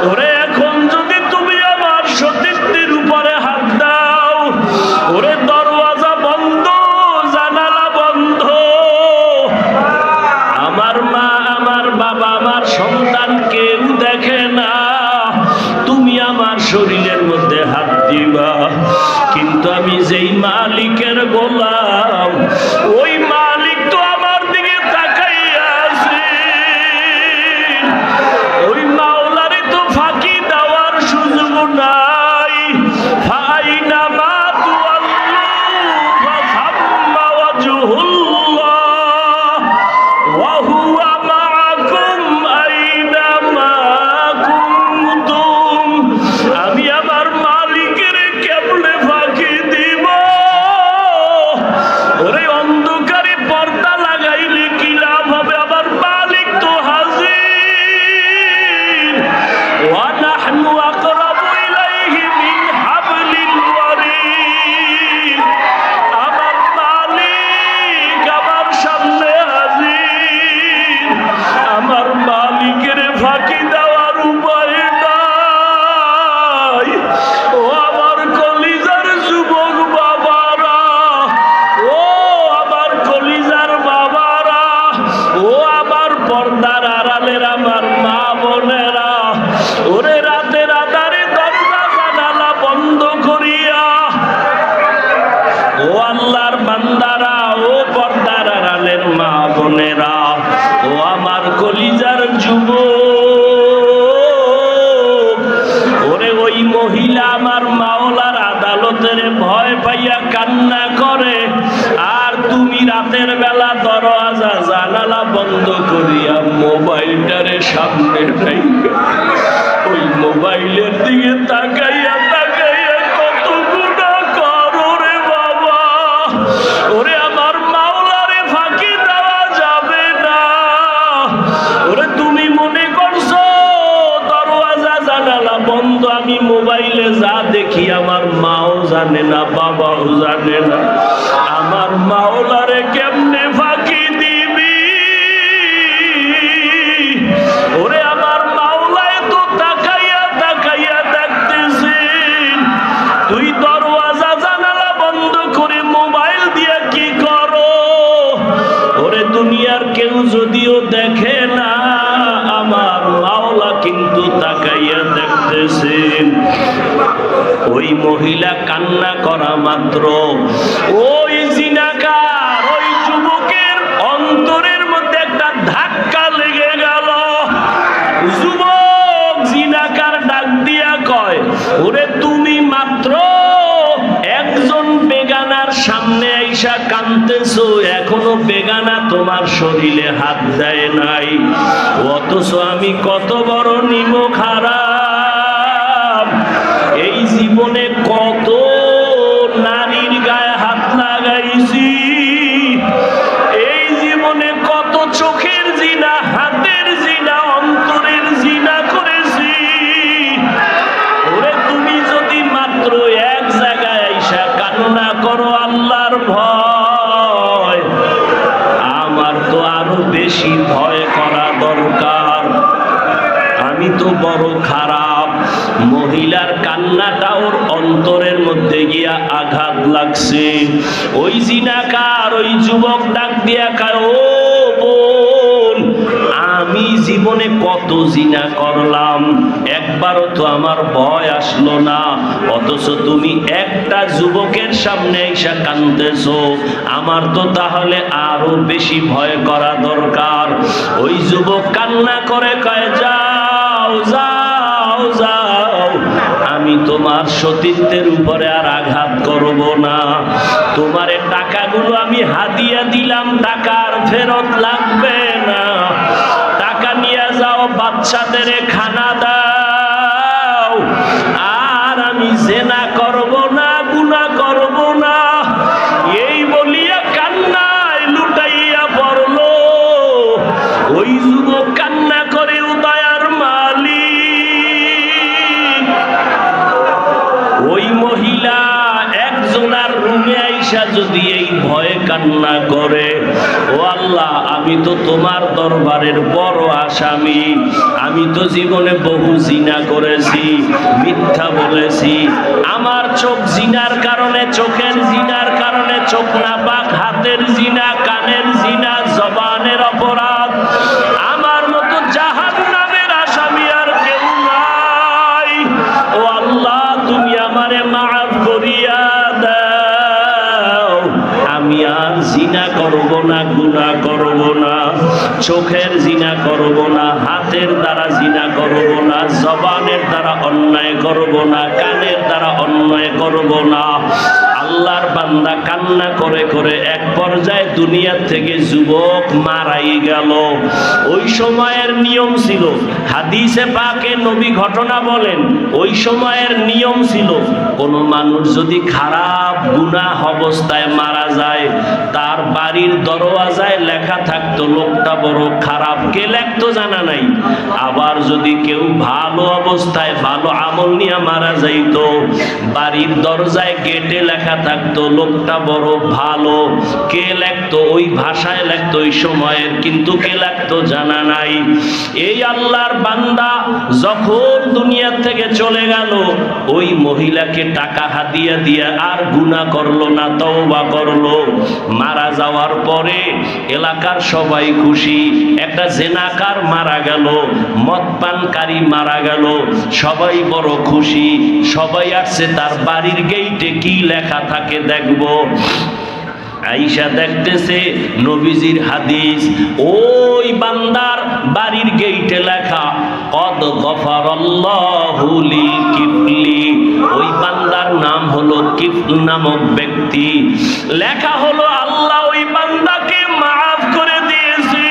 ওরে এখন যদি তুমি আমার সতীত্বের উপরে হাত দাও, ওরে দরওয়াজা বন্ধ, জানালা বন্ধ। আমার মা, আমার বাবা, আমার সন্তান কেউ দেখে না, তুমি আমার শরীরের মধ্যে হাত দিবা। কিন্তু আমি যেই মালিকের গোলাম, ওই মালিক তো আমার দিকে তাকাইয়া আছে, ওই মাওলারে তো ফাঁকি দেওয়ার সুযোগ নাই। ফাইনা মা তুআল্লু ফাসাম্মা ওয়াজহুল্লাহ ওয়া হুয়া মাআকুম আইনা মা কুনতুম। আমি আমার মালিকের কেমনে ফাঁকি দিব? ওরে অন্ধকারে পর্দা লাগাইলে কি লাভ হবে? আমার মালিক তো হাজির। ওয়া নাহনু আকরাবু ইলাইহি মিন হাবলিল ওয়ারিদ। আমার মালিক আমার সামনে হাজির। আমার মালিকের ফাঁকি দেওয়ার উপায় নাই। ও আমার কলিজার যুবক বাবারা, ও আমার কলিজার বাবারা, ও আমার পর্দার আড়ালের আমার মা বোনেরা, ওরে রাতের আধারে দরজা জানালা বন্ধ করিয়া, ও আল্লাহর বান্দারা, ও পর্দার আড়ালের মা বোনেরা, ও আমার কলিজার যুবক, ওরে ওই মহিলা আমার মাওলার আদালতের ভয় পাইয়া কান্না করে, আর তুমি রাতের বেলা দরওয়াজা জানালা বন্ধ করিয়া মোবাইলটারে সামনে রাইখা ওই মোবাইলের দিকে তাকাইয়া তাকাইয়া কত গুনাহ করো রে বাবা। ওরে আমার মাওলারে ফাঁকি দেওয়া যাবে না। ওরে তুমি মনে করছো দরওয়াজা জানালা বন্ধ, আমি মোবাইলে যা দেখি আমার মাও জানে না, বাবাও জানে না। আমার মাওলারে কেমনে ফাঁকি দিবি? ওরে আমার মাওলায় তো তাকাইয়া তাকাইয়া দেখতেছেন, তুই দরওয়াজা জানালা বন্ধ করে মোবাইল দিয়ে কি করো? ওরে দুনিয়ার কেউ যদিও দেখে না, আমার মাওলা কিন্তু তাকাইয়া দেখতেছেন। ওই মহিলা কান্না করা মাত্র ওই জিনাকার, ওই যুবকের অন্তরের মধ্যে একটা ধাক্কা লেগে গেল। যুবক জিনাকার ডাক দিয়া কয়, ওরে তুমি মাত্র একজন বেগানার সামনে আইসা কাঁদতেছো, এখনো বেগানা তোমার শরীরে হাত দেয় নাই, অথচ আমি কত বড় নিমক হারাম, এই জীবনে কত নারীর গায়ে হাত লাগাইছি, এই জীবনে কত চোখের জিনা, হাতের জিনা, অন্তরের জিনা করেছি। ওরে তুমি যদি মাত্র এক জায়গায় আইসা কান্না করো আল্লাহর ভয়, আমার তো আরো বেশি ভয় করা দরকার। আমি তো বড় খারাপ। মহিলার কান্নাটা ওর অন্তরের মধ্যে গিয়া আঘাত লাগছে। ওই জিনাকার, ওই যুবক ডাক দিয়া কয়, ও বোন, আমি জীবনে কত জিনা করলাম, একবারও তো আমার ভয় আসলো না, অথচ তুমি একটা যুবকের সামনে এসে কাঁদতেছো, আমার তো তাহলে আরো বেশি ভয় করা দরকার। ওই যুবক কান্না করে কয়, যাও যাও যাও, আমি তো তোমার সতীত্বের উপরে আর আঘাত করব না। তোমার টাকাগুলো আমি হাদিয়া দিলাম, টাকা আর ফেরত লাগবে না। টাকা নিয়ে যাও, বাচ্চাদের খানা দাও, আর আমি জেনা করব না, গুনাহ করব না। এই বলিয়া কান্নায় লুটাইয়া পড়ল। ওই যুবক কান্না করে দয়ার মালিক। ওই মহিলা একজনের রুমে আইসা যদি এই ভয়ে কান্না করে, ও আল্লাহ আমি তো তোমার দরবারের বড় আসামি, আমি তো জীবনে বহু জিনা করেছি, মিথ্যা বলেছি, আমার চোখ জিনার কারণে, চোখের জিনার কারণে চোখ নাপাক, হাতের জিনা, কানের জিনা, জবানের অপরাধ, আমার মতো জাহান্নামের আসামি আর কেউ নাই। ও আল্লাহ তুমি আমারে মাফ করিয়া দাও, আমি আর জিনা করব না, গুনাহ করব না, চোখের জিনা করব না, হাতের দ্বারা জিনা করব না, জবানের দ্বারা অন্যায় করব না, কানের দ্বারা অন্যায় করব না। আল্লাহর বান্দা কান্না করে করে এক পর্যায়ে দুনিয়া থেকে যুবক মারাই গেল। ওই সময়ের নিয়ম ছিল, হাদিসে পাকে নবী ঘটনা বলেন, ওই সময়ের নিয়ম ছিল কোন মানুষ যদি খারাপ গুনাহ অবস্থায় মারা যায়, তার বাড়ির দরওয়াজায় লেখা থাকতো লোকটা বড় খারাপ। কে লিখতো জানা নাই। আবার যদি কেউ ভালো অবস্থায় ভালো আমল নিয়ে মারা যাইতো, বাড়ির দরজায় গেটে লেখা থাকতো লোকটা বড় ভালো। কে লিখতো? ওই ভাষায় লিখতো ওই সময়ের, কিন্তু কে লিখতো জানা নাই। এই আল্লাহর বান্দা যখন দুনিয়া থেকে চলে গেল, ওই মহিলাকে টাকা হাদিয়া দিয়ে আর গুনাহ করলো না, তওবা করলো। মারা যাওয়ার পরে এলাকার সবাই খুশি, একটা জেনাকার মারা গেল, মদ পানকারী মারা গেল, সবাই বড় খুশি। সবাই আসছে তার বাড়ির গেইটে কি লেখা থাকে দেখবো। আয়েশা দেখতেছে নবীজির হাদিস, ওই বান্দার বাড়ির গেইটে লেখা কদ গফারাল্লাহু লিল কিফলি। ওই বান্দার নাম হলো কিফল নামক ব্যক্তি। লেখা হলো আল্লাহ ওই বান্দাকে মাফ করে দিয়েছে।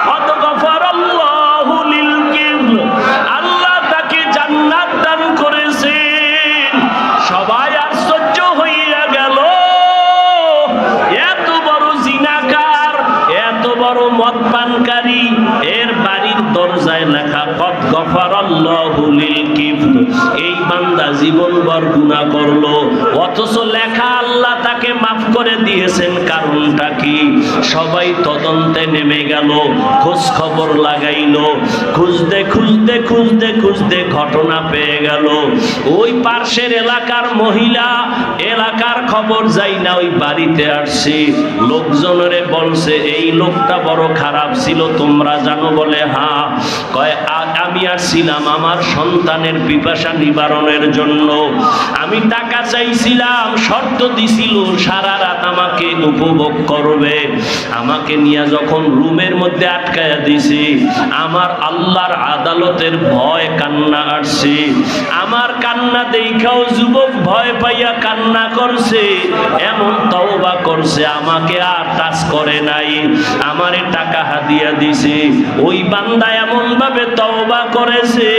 কদ গফারাল্লাহু লিল কিফল, আল্লাহ তাকে জান্নাত দান করেছেন। সবাই আশ্চর্য হইয়া গেল, এত বড় জিনাকার, এত বড় মদ পানকারী, এর বাড়ির দরজায় লেখা কদ গফারাল্লাহু লিল কিফল। এই বান্দা জীবনভর গুনাহ করলো, অথচ লেখা আল্লাহ তাকে মাফ করে দিয়েছেন। কারণটা কি? সবাই তদন্তে নেমে গেল, খোঁজ খবর লাগাইলো, খুঁজতে খুঁজতে খুঁজতে খুঁজতে ঘটনা পেয়ে গেল। ওই পাশের এলাকার মহিলা এলাকার খবর যাই না ওই বাড়িতে আসছে, লোকজনরে বলছে এই লোকটা বড় খারাপ ছিল, তোমরা জানো? বলে হ্যাঁ। কয় আমি আসছিলাম আমার সন্তানের পিপাসা নিবারণের জন্য, আমি টাকা চাইছিলাম, শর্ত দিছিল সারা রাত আমাকে উপভোগ করবে। আমাকে নিয়ে যখন রুমের মধ্যে আটকায়া দিছি, আমার আল্লাহর আদালতের ভয় কান্না আসছে। আমার কান্না দেখাও যুবক ভয় পাইয়া কান্না করছে, এমন তওবা করছে, আমাকে আর টাচ করে নাই, আমারে টাকা হাদিয়া দিছে। ওই বান্দা এমন ভাবে তওবা করেছে,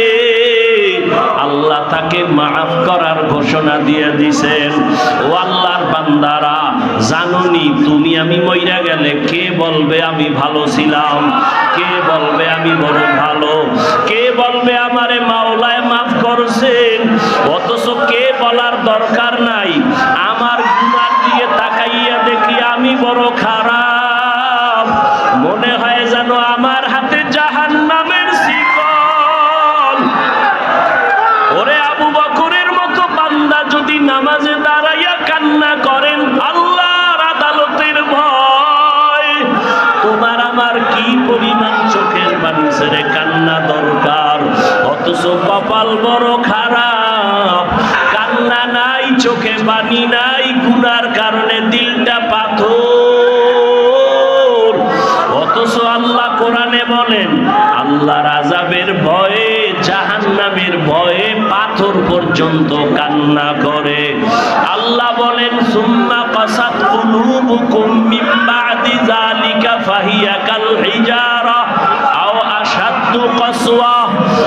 আল্লাহ তাকে মাফ করার ঘোষণা দিয়ে দিয়েছেন। ও আল্লাহর বান্দারা, জানোনি তুমি আমি মইরা গেলে কে বলবে আমি ভালো ছিলাম? কে বলবে আমি বড় ভালো? কে বলবে আমারে মাওলায় মাফ করছেন? অথচ কে বলার দরকার নাই। আমার গুনার দিকে তাকাইয়া দেখি আমি বড় খারাপ, মনে হয় যেন আমার হাতে জাহান্নামের শিকল। ওরে আবু বকরের মতো বান্দা যদি নামাজে দাঁড়াইয়া কান্না করেন আল্লাহর আদালতের ভয়, তোমার আমার কি পরিমাণ চোখের পানি ছেড়ে কান্না দরকার। অথচ কপাল বড় খারাপ, কান্না নাই, চোখে পানি নাই, গুনার কারণে দিলটা পাথর। অথচ আল্লাহ কোরআনে বলেন আল্লাহর আযাবের ভয়ে, জাহান্নামের ভয়ে পাথর পর্যন্ত কান্না করে। আল্লাহ বলেন সুম্মা কাসাত কুলুবুকুম মিন বাদি যালিকা ফাহিয়া কাল হিজারা আও আশাদ্দু কাসওয়া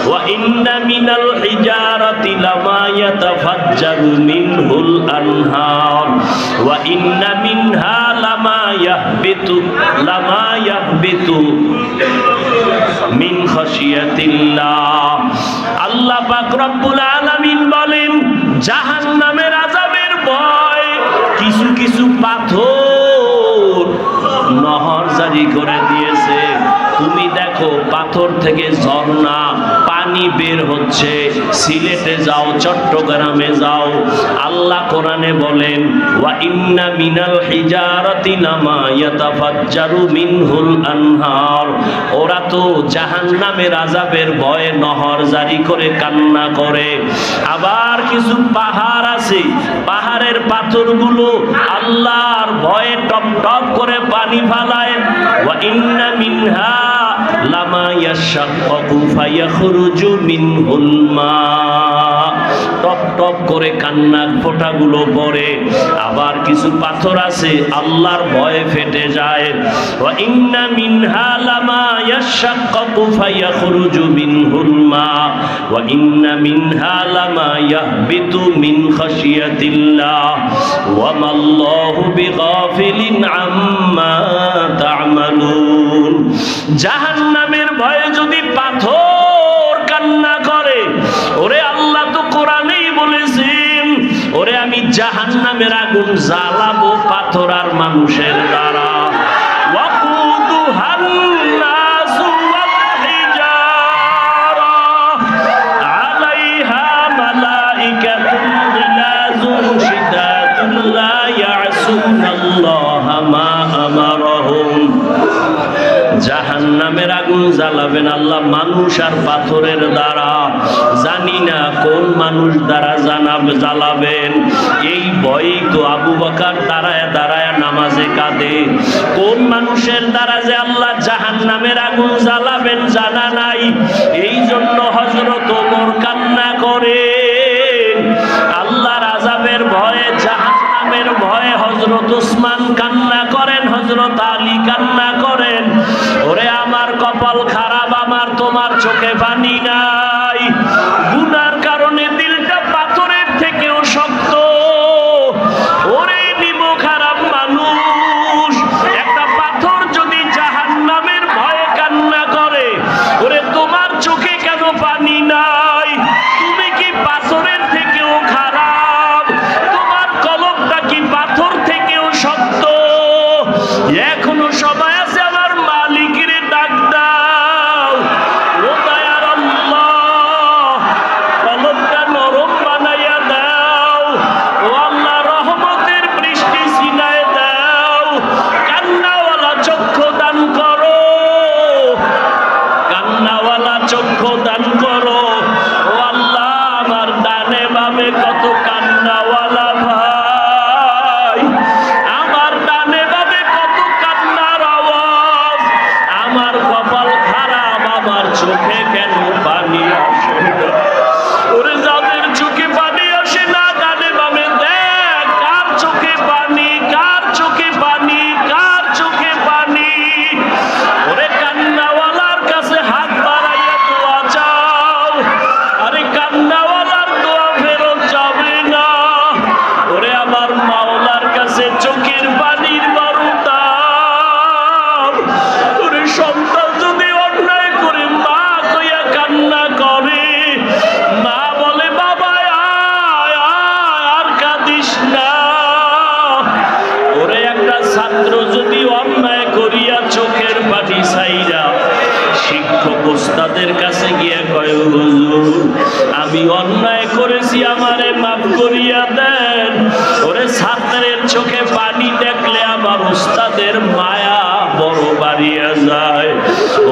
ওয়া ইন্না মিনাল হিজারাতি লামা ইয়াতাফাজ্জারু মিনহুল আনহার ওয়া ইন্না মিনহা লামা ইয়াহবিতু মিন খাশিয়াতিল্লাহ। আল্লাহ পাক রব্বুল আলামিন বলেন জাহান্নামের আযাবের ভয় কিছু কিছু পাথর নহর জারি করে দিয়েছে। তুমি দেখো পাথর থেকে ঝর্ণা পানি বের হচ্ছে। সিলেটে যাও, চট্টগ্রামে যাও, আল্লাহ কোরআনে বলেন ওয়া ইন্না মিনাল হিজারাতি লামা ইয়াতাফাজ্জারু মিনহুল আনহার। ওরা তো জাহান্নামের আযাবের ভয়ে নহর জারি করে কান্না করে। আবার কিছু পাহাড় আছে, পাহাড়ের পাথরগুলো আল্লাহর ভয়ে টপ টপ করে পানি ফালায়। ওয়া ইন্না মিনহা লামা ইয়াশাক্কাকু ফায়াখরুজু মিনহুল মা। টপ টপ করে কান্নার ফোঁটাগুলো পড়ে। আবার কিছু পাথর আছে আল্লাহর ভয়ে ফেটে যায়। ওয়া ইন্না মিনহা লামা ইয়াশাক্কাকু ফায়াখরুজু মিনহুল মা ওয়া ইন্না মিনহা লামা ইয়াহবিতু মিন খাশিয়াতিল্লাহ ওয়া মাল্লাহু বিগাফিলিন আম্মা তা'মালুন। জাহান্নামের ভয়ে যদি পাথর কান্না করে, ওরে আল্লাহ তো কোরআনেই বলেছেন ওরে আমি জাহান্নামের আগুন জ্বালাবো পাথর আর মানুষের দ্বারা। ওয়াকুদুহান নাসু ওয়াল হিজারা আলাইহা মালাইকাতুন গিলাযুন শিদাদুন লা ইয়াসুনাল্লাহা মা আমারাহুম। জাহান্নামের আগুন জ্বালাবেন আল্লাহ মানুষ আর পাথরের দ্বারা। জানি না কোন মানুষ দ্বারা জ্বালাবেন। এই ভয়ই তো আবু বকর দাঁড়ায় দাঁড়ায় নামাজে কাঁদে। কোন মানুষের দ্বারা যে আল্লাহ জাহান্নামের আগুন জ্বালাবেন জানা নাই। এই জন্য হযরত ওমর কান্না করেন আল্লাহর আযাবের ভয়ে, জাহান্নামের ভয়ে। হযরত উসমান কান্না করেন, হযরত আলী কান্না করেন ওরে আমার কপাল খারাপ, আমার তোমার চোখে পানি নাই। গুনার কারণে দিলটা পাথরের থেকেও শক্ত। ওরে নিব খারাপ মানুষ। একটা পাথর যদি জাহান্নামের ভয়ে কান্না করে, ওরে তোমার চোখে কেন পানি নাই? তুমি কি পাথরের থেকেও খারাপ? তোমার কলবটা কি পাথর থেকেও শক্ত? এখনো সবাই আছে আমার মালিকের ডাক দাও, ও দয়ার আল্লাহ কলবটা নরম বানাইয়া দাও, ও আল্লাহ রহমতের বৃষ্টি ছিনায় দাও। কান্নাওয়ালা চক্ষু দান করো, কান্নাওয়ালা চক্ষু দান করো। ও আল্লাহ আমার ডানে বামে কত কান্নাওয়ালা ভাই, আমার ডানে বামে কত কান্নার আওয়াজ। আমার কপাল খারাপ, আমার চোখে কেন পানি আসে না? ওরে যাদের চোখে পানি আসে না ডানে বামে দেখ কার চোখে পানি, কার চোখে পানি, কার চোখে পানি। ওরে কান্নাওয়ালার কাছে হাত বাড়াইয়া দোয়া চাও। আরে কান্নাওয়ালার দোয়া ফেরত যাবে না। ওরে আমার মাওলার কাছে চোখের পানির বড় দাম। ওরে সন্তান যদি অন্যায় করে মা কইয়া কান্না করে, মা বলে বাবা আয় আয় আর কাঁদিস না। ওরে একটা ছাত্র যদি অন্যায় করিয়া চোখের পানি ছাইরা শিক্ষক ওস্তাদের কাছে গিয়ে কয় হুজুর আমি অন্যায় করেছি আমারে মাফ করিয়া দেন, ওরে ছাত্রের চোখে পানি দেখলে আমার ওস্তাদের মায়া বড় বাড়িয়া যায়।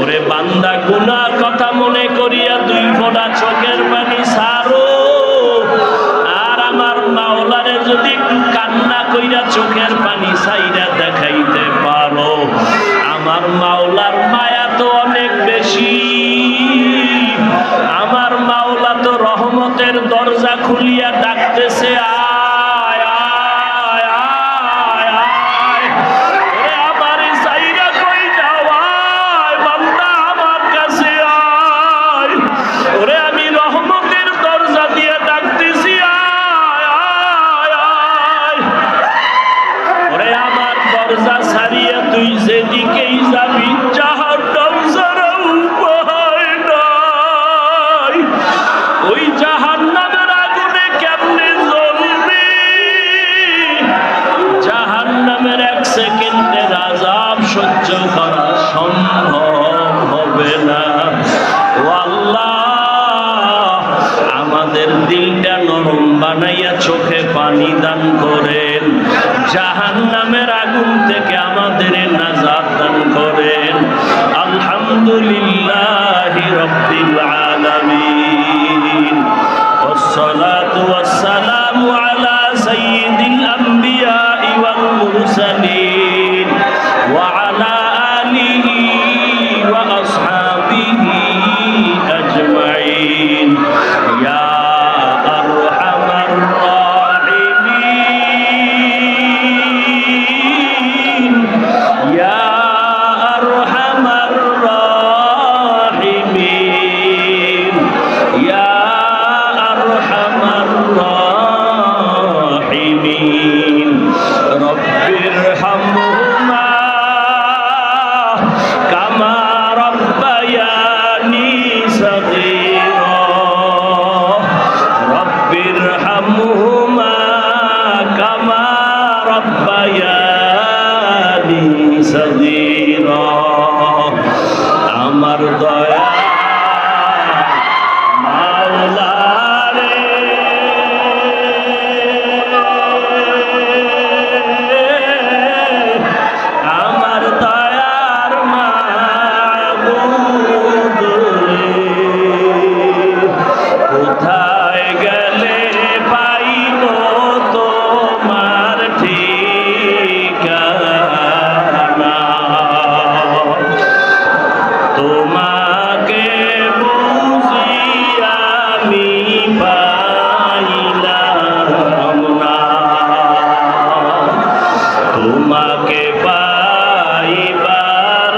ওরে বান্দা গুনার কথা মনে করিয়া দুই ফোঁটা চোখের পানি ছাড়ো। আর আমার মাওলারে যদি একটু কান্না কইরা চোখের পানি ছাইরা দেখাইতে পারো, আমার মাওলার মায়া তো অনেক বেশি। আমার মাওলা তো রহমতের দরজা খুলি ছাড়িয়া তুই যেদিকেই যাবি জাহান্নাম ছাড়া উপায় নাই। ওই জাহান্নামের আগুনে কেমনে জ্বলবি? জাহান্নামের এক সেকেন্ডের আযাব সহ্য করা সম্ভব হবে না। ও আল্লাহ, আমাদের দিলটা নরম বানাইয়া চোখে পানি দান করেন। জাহান্নামের আগুন থেকে আমাদের নাজাত দান করেন। আলহামদুলিল্লাহি রাব্বিল আলামিন। ওয়াসসালাতু ওয়াসসালামু আলা সাইয়্যিদিল আমবিয়াই ওয়াল মুরসালিন ওয়া আলা আলিহি ওয়া আসহাবিহি আজমাইন। ইয়া আরহামার রাহিমিন, ইয়া আরহামার রাহিমিন, ইয়া আরহামার রাহিমিন। রব্বিরহামহুমা কামা রাব্বায়ানি সগীরা। রব্বিরহামহুমা কামা রাব্বায়ানি সগীরা। আমার দয়া মাওলা রে, আমার দয়ার মাবুদ রে, কোথায় গেলে পাইব তোমার ঠিকানা? তোমাকে বুঝি আমি পাইলাম না, তোমাকে পাইবার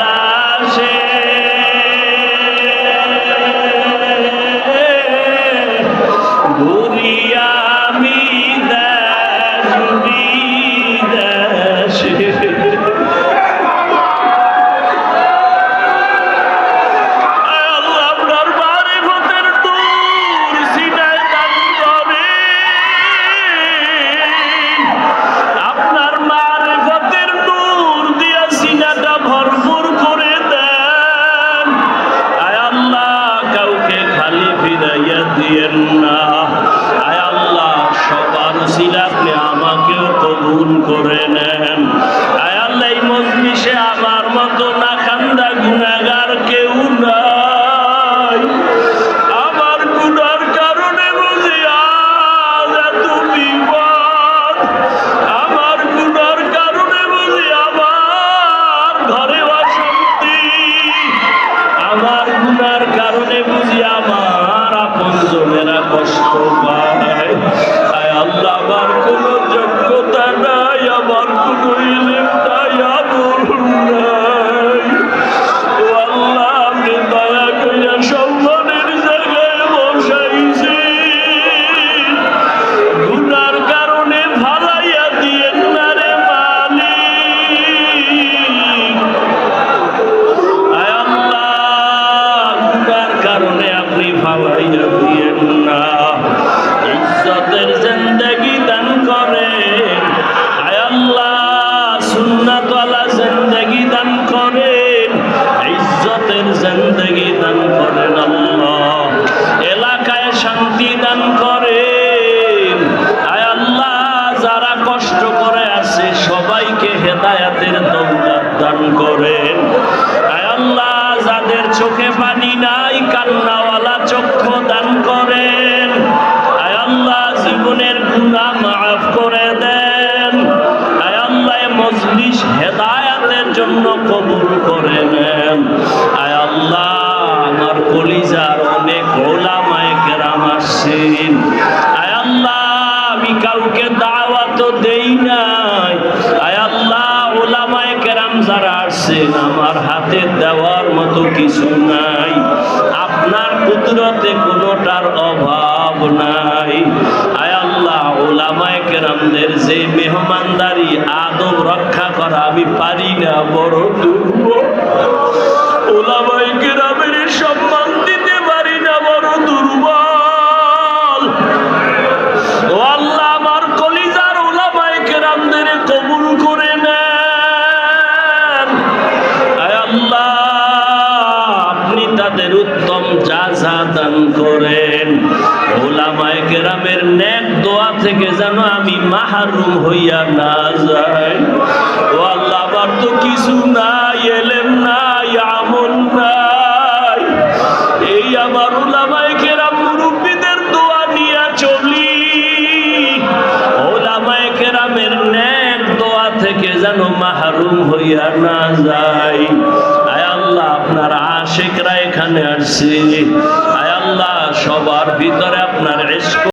আশে ঘুরি আমি দেশ বিদেশে। আল্লাহ, আপনার মারিফতের নূর সিনায় দান করেন। আপনার মারিফতের নূর দিয়া সিনাটা ভরপুর করে দেন। আয় আল্লাহ, কাউকে খালি ফিরাইয়া দিয়েন না। আয় আল্লাহ, সবার উসিলা আপনি আমাকেও কবুল করে নেন। আয় আল্লাহ, এই মজলিসে আমার মতো না খান্দা গুনাহগার কেউ নাই। আমার গুনার কারণে বুঝি আজ এত বিপদ। আমার গুনার কারণে বুঝি আমার ঘরে অশান্তি। আমার গুনার কারণে বুঝি আমার আপনজনেরা কষ্ট পায়। আয় আল্লাহ, আমার কোনো যোগ্যতা নাই, আমার কোনো ইলম নাই, আমল নাই। ও আল্লাহ, আপনি দয়া কইরা সম্মানের জায়গায় বসাইছি। গুনার কারণে ফালাইয়া দিয়েন না রে মালিক। আয় আল্লাহ, গুনার কারণে আপনি ফালাইয়া দিয়েন না। ইজ্জতের জিন্দেগি দান করেন। আয় আল্লাহ, সুন্নাতওয়ালা জিন্দেগি দান করেন। ইজ্জতের জিন্দেগি দান করেন আল্লাহ। এলাকায় শান্তি দান করেন। আয় আল্লাহ, যারা কষ্ট করে আছে সবাইকে হেদায়েতের দৌলত দান করেন। আয় আল্লাহ, যাদের চোখে পানি নাই কান্নাওয়ালা চক্ষু দান করেন। আয় আল্লাহ, জীবনের গুনাহ মাফ করে দেন। আয় আল্লাহ, মজলিস হেদায়েতের জন্য কবুল করে নেন। আয় আল্লাহ, আমার কলিজার অনেক ওলামায়ে কেরাম আসছেন। আয় আল্লাহ, আমি কাউকে দাওয়াত দেই নাই। আয় আল্লাহ, ওলামায়ে কেরাম যারা আসছেন আমার হাতে দেওয়ার মতো কিছু নাই। আপনার কুদরতে কোনোটার অভাব নাই। আয় আল্লাহ, ওলামায়ে কেরামদের যে মেহমানদারি আদব রক্ষা করা আমি পারি না, বড় দুর্বল। ওলামায়ে কেরামের সম্মান দিতে পারি না, বড় দুর্বল। ও আল্লাহ, আমার কলিজার ওলামায়ে কেরামদের কবুল করে নেন। আয় আল্লাহ, আপনি তাদের উত্তম জাযা দান করেন। ওলামায়ে কেরামের নেক দোয়া থেকে যেন আমি মাহরুম হইয়া না যাই। ও আল্লাহ, আমার তো কিছু নাই, এলেম নাই, আমল নাই। এই আমার ওলামায়ে কেরাম মুরব্বিদের দোয়া নিয়ে চলি। ওলামায়ে কেরামের নেক দোয়া থেকে যেন মাহরুম হইয়া না যাই। আয় আল্লাহ, আপনার আশিকরা এখানে আসছে। আয় আল্লাহ, সবার ভিতরে আপনার ইশক